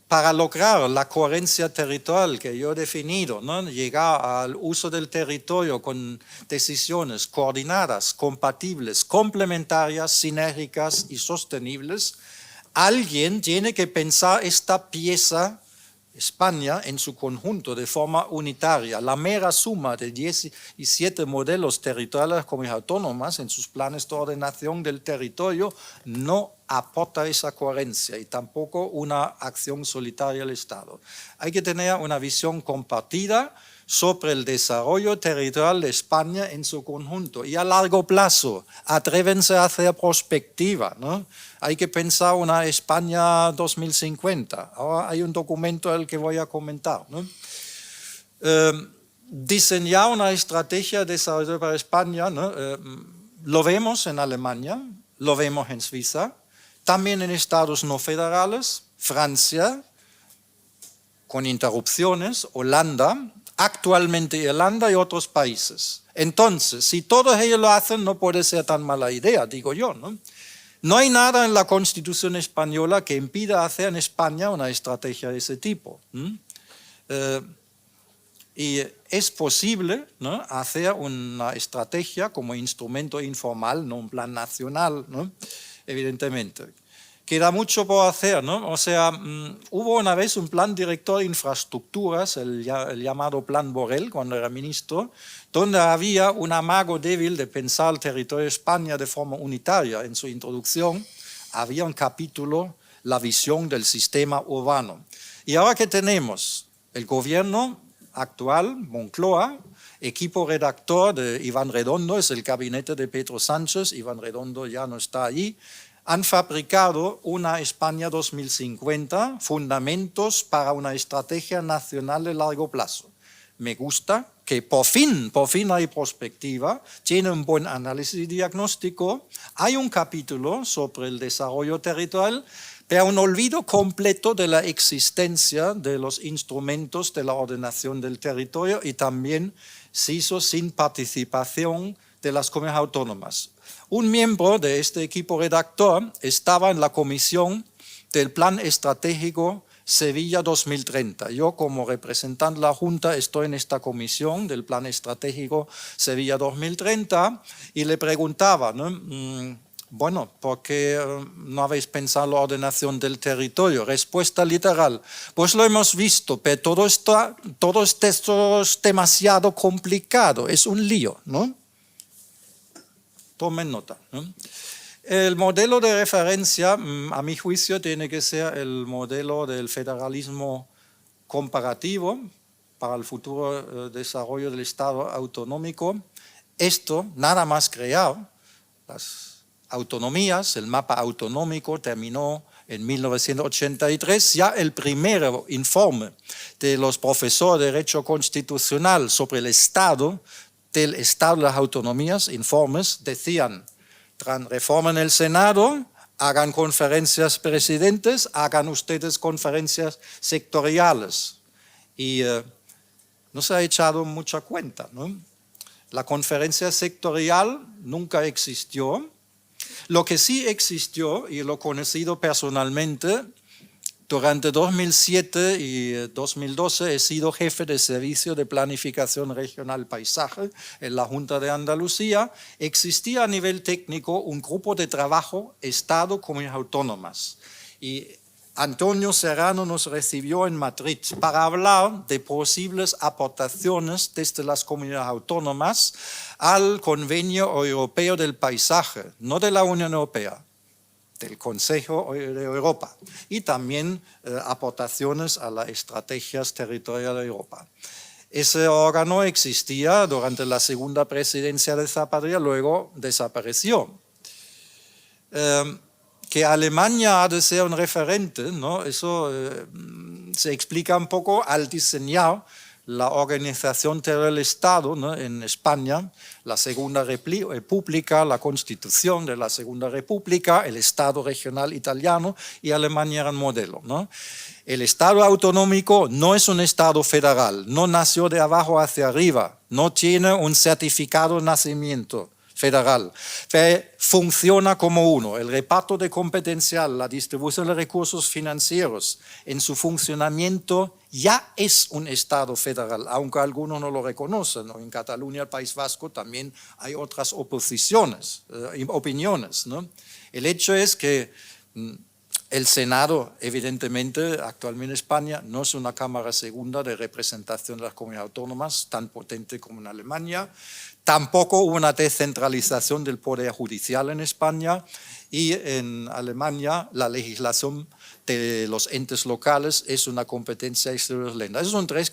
Para lograr la coherencia territorial que yo he definido, ¿no? Llegar al uso del territorio con decisiones coordinadas, compatibles, complementarias, sinérgicas y sostenibles, alguien tiene que pensar esta pieza, España, en su conjunto de forma unitaria. La mera suma de 17 modelos territoriales de las comunidades autónomas en sus planes de ordenación del territorio no aporta esa coherencia y tampoco una acción solitaria del Estado. Hay que tener una visión compartida sobre el desarrollo territorial de España en su conjunto y a largo plazo. Atrévense a hacer prospectiva, ¿no? Hay que pensar una España 2050. Ahora hay un documento del que voy a comentar, ¿no? Diseñar una estrategia de desarrollo para España, ¿no? Lo vemos en Alemania, lo vemos en Suiza, también en estados no federales, Francia, con interrupciones, Holanda, actualmente Irlanda y otros países. Entonces, si todos ellos lo hacen, no puede ser tan mala idea, digo yo, ¿no? No hay nada en la Constitución española que impida hacer en España una estrategia de ese tipo. Y es posible, ¿no?, hacer una estrategia como instrumento informal, no un plan nacional, ¿no?, evidentemente. Queda mucho por hacer, ¿no? O sea, hubo una vez un plan director de infraestructuras, el llamado Plan Borrell, cuando era ministro, donde había un amago débil de pensar el territorio de España de forma unitaria. En su introducción había un capítulo, la visión del sistema urbano. Y ahora que tenemos el gobierno actual, Moncloa, equipo redactor de Iván Redondo, es el gabinete de Pedro Sánchez, Iván Redondo ya no está allí. han fabricado una España 2050, fundamentos para una estrategia nacional de largo plazo. Me gusta que por fin hay perspectiva, tiene un buen análisis y diagnóstico, hay un capítulo sobre el desarrollo territorial, pero un olvido completo de la existencia de los instrumentos de la ordenación del territorio y también se hizo sin participación de las comunidades autónomas. Un miembro de este equipo redactor estaba en la comisión del Plan Estratégico Sevilla 2030. Yo, como representante de la Junta, estoy en esta comisión del Plan Estratégico Sevilla 2030 y le preguntaba, ¿no? Bueno, ¿por qué no habéis pensado en la ordenación del territorio? Respuesta literal, pues lo hemos visto, pero todo esto es demasiado complicado, es un lío, ¿no? Tomen nota, ¿no? El modelo de referencia, a mi juicio, tiene que ser el modelo del federalismo comparativo para el futuro desarrollo del Estado autonómico. Esto, nada más creado, las autonomías, el mapa autonómico terminó en 1983, ya el primer informe de los profesores de Derecho Constitucional sobre el Estado, del Estado de las autonomías, informes, decían: reformen el Senado, hagan conferencias presidentes, hagan ustedes conferencias sectoriales. Y no se ha echado mucha cuenta, ¿no? La conferencia sectorial nunca existió. Lo que sí existió, y lo he conocido personalmente, durante 2007 y 2012 he sido jefe de Servicio de Planificación Regional Paisaje en la Junta de Andalucía. Existía a nivel técnico un grupo de trabajo Estado, comunidades autónomas. Y Antonio Serrano nos recibió en Madrid para hablar de posibles aportaciones desde las comunidades autónomas al Convenio Europeo del Paisaje, no de la Unión Europea, del Consejo de Europa, y también aportaciones a las estrategias territoriales de Europa. Ese órgano existía durante la segunda presidencia de Zapatero, luego desapareció. Que Alemania ha de ser un referente, ¿no? Eso se explica un poco al diseñar la organización del Estado, ¿no? En España, la Segunda República, la Constitución de la Segunda República, el Estado regional italiano, y Alemania era un modelo, ¿no? El Estado autonómico no es un Estado federal, no nació de abajo hacia arriba, no tiene un certificado de nacimiento federal, pero funciona como uno. El reparto de competencial, la distribución de recursos financieros, en su funcionamiento ya es un Estado federal, aunque algunos no lo reconocen, ¿no? En Cataluña, el País Vasco, también hay otras opiniones, ¿no? El hecho es que el Senado, evidentemente, actualmente en España, no es una Cámara Segunda de representación de las comunidades autónomas tan potente como en Alemania. Tampoco hubo una descentralización del Poder Judicial en España, y en Alemania la legislación de los entes locales es una competencia exterior de los Länder. Esas son tres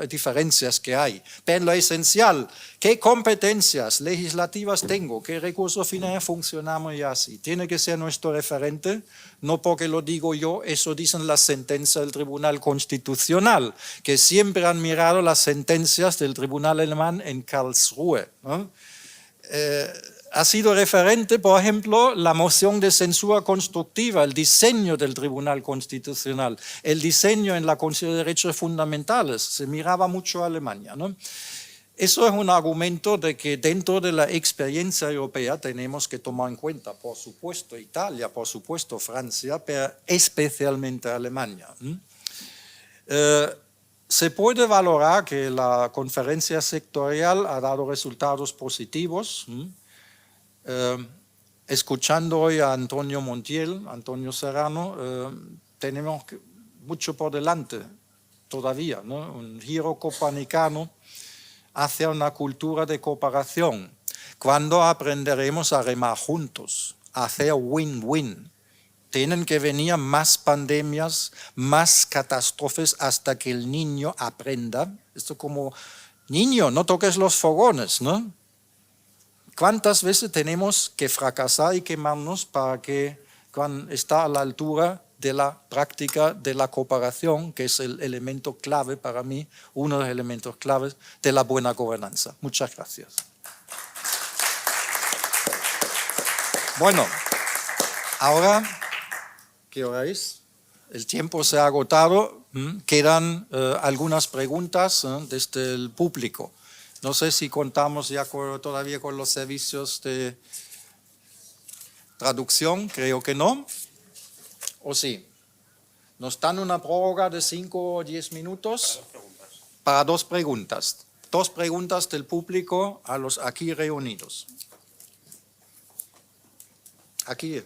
diferencias que hay. Pero lo esencial, ¿qué competencias legislativas tengo? ¿Qué recursos finales funcionamos ya así? Tiene que ser nuestro referente, no porque lo digo yo, eso dicen las sentencias del Tribunal Constitucional, que siempre han mirado las sentencias del Tribunal Alemán en Karlsruhe, ¿no? Ha sido referente, por ejemplo, la moción de censura constructiva, el diseño del Tribunal Constitucional, el diseño en la Comisión de Derechos Fundamentales, se miraba mucho a Alemania, ¿no? Eso es un argumento de que dentro de la experiencia europea tenemos que tomar en cuenta, por supuesto, Italia, por supuesto, Francia, pero especialmente Alemania. Se puede valorar que la conferencia sectorial ha dado resultados positivos. Escuchando hoy a Antonio Montiel, Antonio Serrano, tenemos mucho por delante todavía, ¿no? Un giro copernicano hacia una cultura de cooperación. ¿Cuándo aprenderemos a remar juntos, a hacer win-win? Tienen que venir más pandemias, más catástrofes hasta que el niño aprenda. Esto como, niño, no toques los fogones, ¿no? ¿Cuántas veces tenemos que fracasar y quemarnos para que está a la altura de la práctica de la cooperación, que es el elemento clave para mí, uno de los elementos claves de la buena gobernanza. Muchas gracias. Bueno, ahora, ¿qué hora es? El tiempo se ha agotado, quedan algunas preguntas desde el público. No sé si contamos ya todavía con los servicios de traducción, creo que no. ¿O sí? Nos dan una prórroga de 5 o 10 minutos para dos preguntas. Dos preguntas del público a los aquí reunidos. Aquí.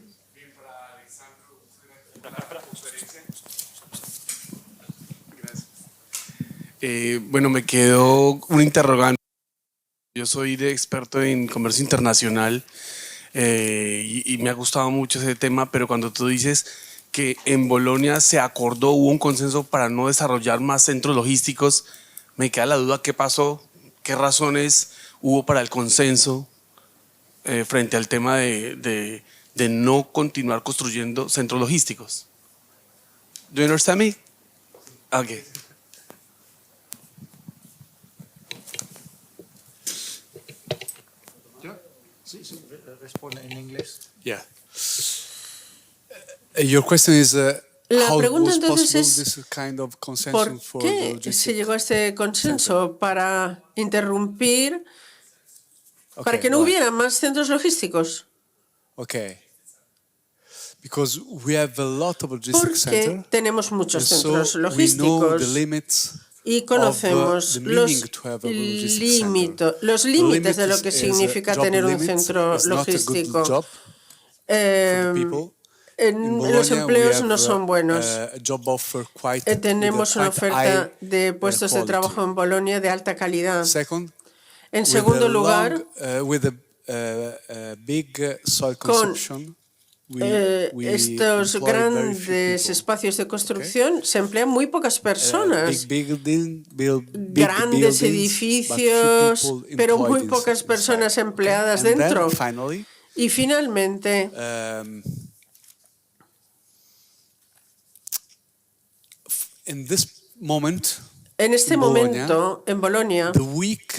Bueno, me quedó un interrogante. Yo soy experto en comercio internacional y me ha gustado mucho ese tema, pero cuando tú dices que en Bolonia se acordó, hubo un consenso para no desarrollar más centros logísticos, me queda la duda qué pasó, qué razones hubo para el consenso frente al tema de no continuar construyendo centros logísticos. Do you understand me? Okay. Sí, responde en inglés. Yeah. Your question is La how pregunta was entonces possible es, this kind of ¿por consensus for the qué logistic se llegó a este consenso para interrumpir, para Okay, que no why? hubiera más centros logísticos? Okay. Because we have a lot of logistic Porque centers, tenemos muchos and centros so we know the logísticos limits y conocemos the meaning to have a logistic center. los The límites de limit lo que is a significa job tener un limit. centro It's not a good logístico. job for the people. In Los Bologna, empleos we no have, son buenos. a job offer with Tenemos una quite oferta high, de puestos de quality. trabajo en Bolonia de alta calidad. Second, En segundo lugar, with a big soil con consumption, we estos employ very few grandes people. espacios de construcción se emplean muy pocas personas. Big Grandes buildings, edificios, but few people pero muy employed pocas inside. personas empleadas And then dentro. finally, Y finalmente, in this moment, en este in Bologna, momento, en Bolonia, the weak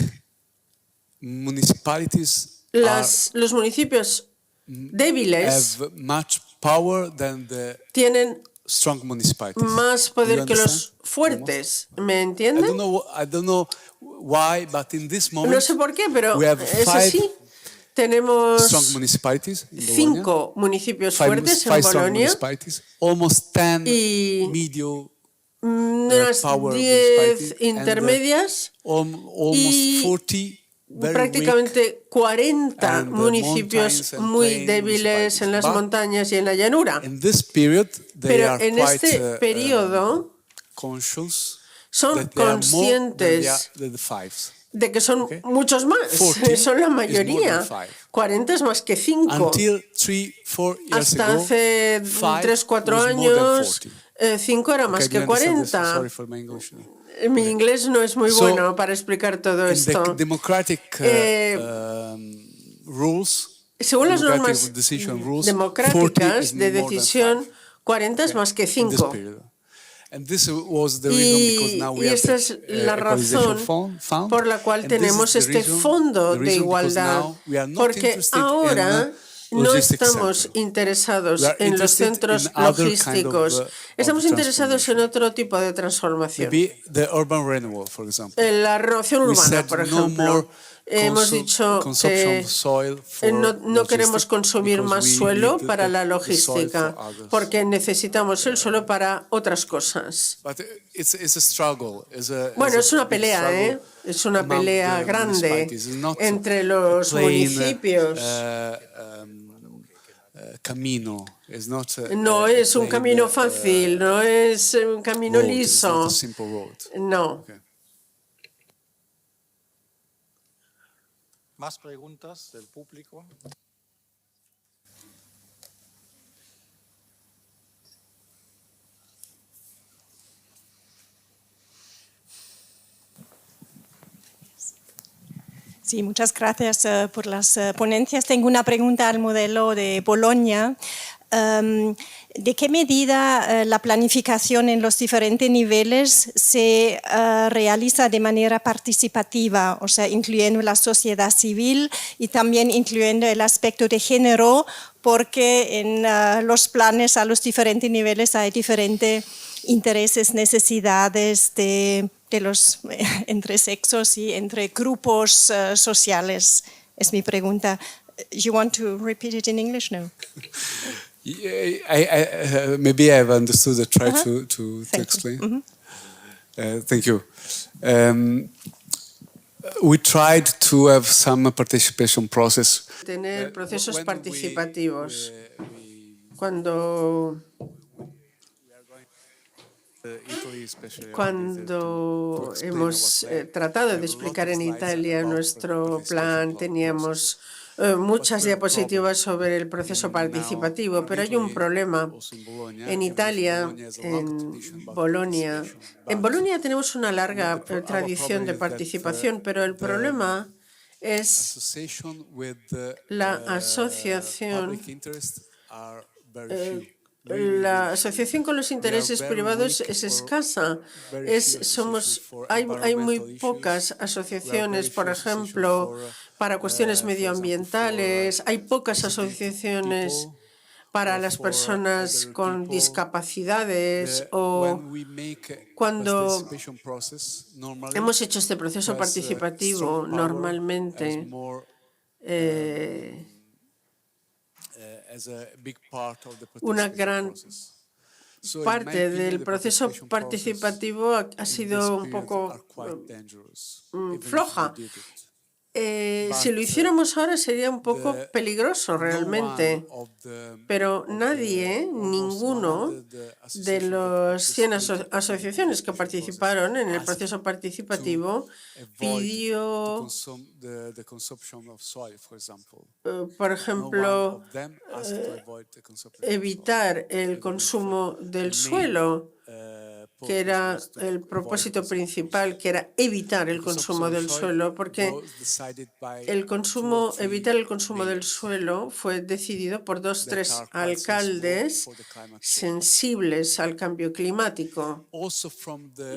municipalities los municipios débiles have much power than the tienen strong municipalities. más poder que los understand? fuertes. ¿Me I entienden? don't know why, but in this moment, No sé por qué, pero we have es 5 así. Tenemos strong municipalities in Bologna. 5 municipios fuertes en Five strong Bolonia municipalities, almost 10 y medium unas power 10 municipalities, intermedias almost y 40 very prácticamente 40 and the municipios mountains and muy plain débiles en las municipalities. But montañas y en la llanura. In this period, they Pero are en quite este periodo conscious son that they are more conscientes than the fives. de que son muchos más, 40 son la is more mayoría. than 5. 40 es más que 5. Until 3-4 years Hasta ago, hace 5 3-4 was more than años, 5 era más Okay, que do you understand this? 40. Sorry for my English. Mi inglés no es muy So, bueno para explicar todo In esto. the democratic rules, Según las democratic normas decision rules, 40 democráticas is de more than decisión, 5. 40 es más que In this 5. period. And this was the reason because now we Y have esta es the la equalization razón fund, por la cual and this tenemos is the este reason- fondo the de reason because igualdad. now we are not Porque interested ahora in no logistics estamos center. interesados We are en los interested centros in other logísticos. kind of Estamos interesados en transformation. otro tipo de transformación. Maybe the urban renewal, for example. En la renovación We urbana, said por no more ejemplo. Hemos dicho consumption que of soil for no queremos logistics consumir because más we suelo need para la the soil logística, for others. porque necesitamos el suelo para otras cosas. But it's a struggle. Bueno, es una pelea, ¿eh? Es una pelea grande entre los municipios. Camino. It's not No es un camino fácil, no es un camino road. It's not liso. a simple road. No. Okay. ¿Más preguntas del público? Sí, muchas gracias por las ponencias. Tengo una pregunta al modelo de Bolonia. ¿De qué medida la planificación en los diferentes niveles se realiza de manera participativa, o sea, incluyendo la sociedad civil y también incluyendo el aspecto de género, porque en los planes a los diferentes niveles hay diferentes intereses, necesidades de los entre sexos y entre grupos sociales? Es mi pregunta. You want to repeat it in English? No. Yeah, maybe I've understood. I try to explain. Thank you. We tried to have some participation process. Tener procesos participativos. Cuando hemos tratado de explicar en Italia nuestro plan, teníamos muchas diapositivas sobre el proceso participativo, pero hay un problema. En Italia, en Bolonia. En Bolonia tenemos una larga tradición de participación, pero el problema es la asociación. La asociación con los intereses privados es escasa. Hay muy pocas asociaciones, por ejemplo, para cuestiones medioambientales. Hay pocas asociaciones para las personas con discapacidades, o cuando hemos hecho este proceso participativo, normalmente una gran parte del proceso participativo ha sido un poco floja. Si lo hiciéramos ahora sería un poco peligroso realmente, pero ninguno de los 100 asociaciones que participaron en el proceso participativo pidió, por ejemplo, evitar el consumo del suelo, que era el propósito principal, que era evitar el consumo del suelo, porque evitar el consumo del suelo fue decidido por 2 o 3 alcaldes sensibles al cambio climático.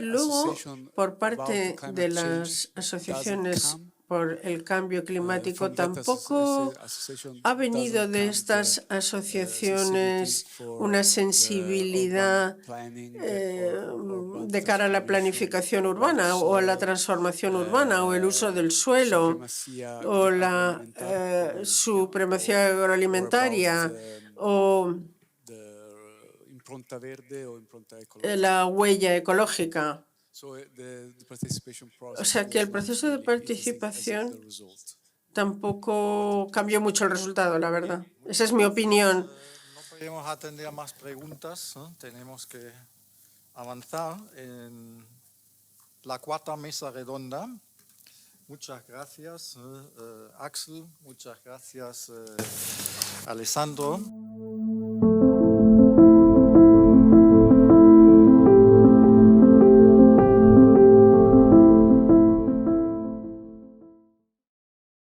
Luego, por parte de las asociaciones por el cambio climático, tampoco ha venido de estas asociaciones una sensibilidad de cara a la planificación urbana o a la transformación urbana o el uso del suelo o la supremacía agroalimentaria o la huella ecológica. O sea que el proceso de participación tampoco cambió mucho el resultado, la verdad. Esa es mi opinión. No podemos atender a más preguntas, ¿no? Tenemos que avanzar en la 4ª mesa redonda. Muchas gracias, Axel. Muchas gracias, Alessandro.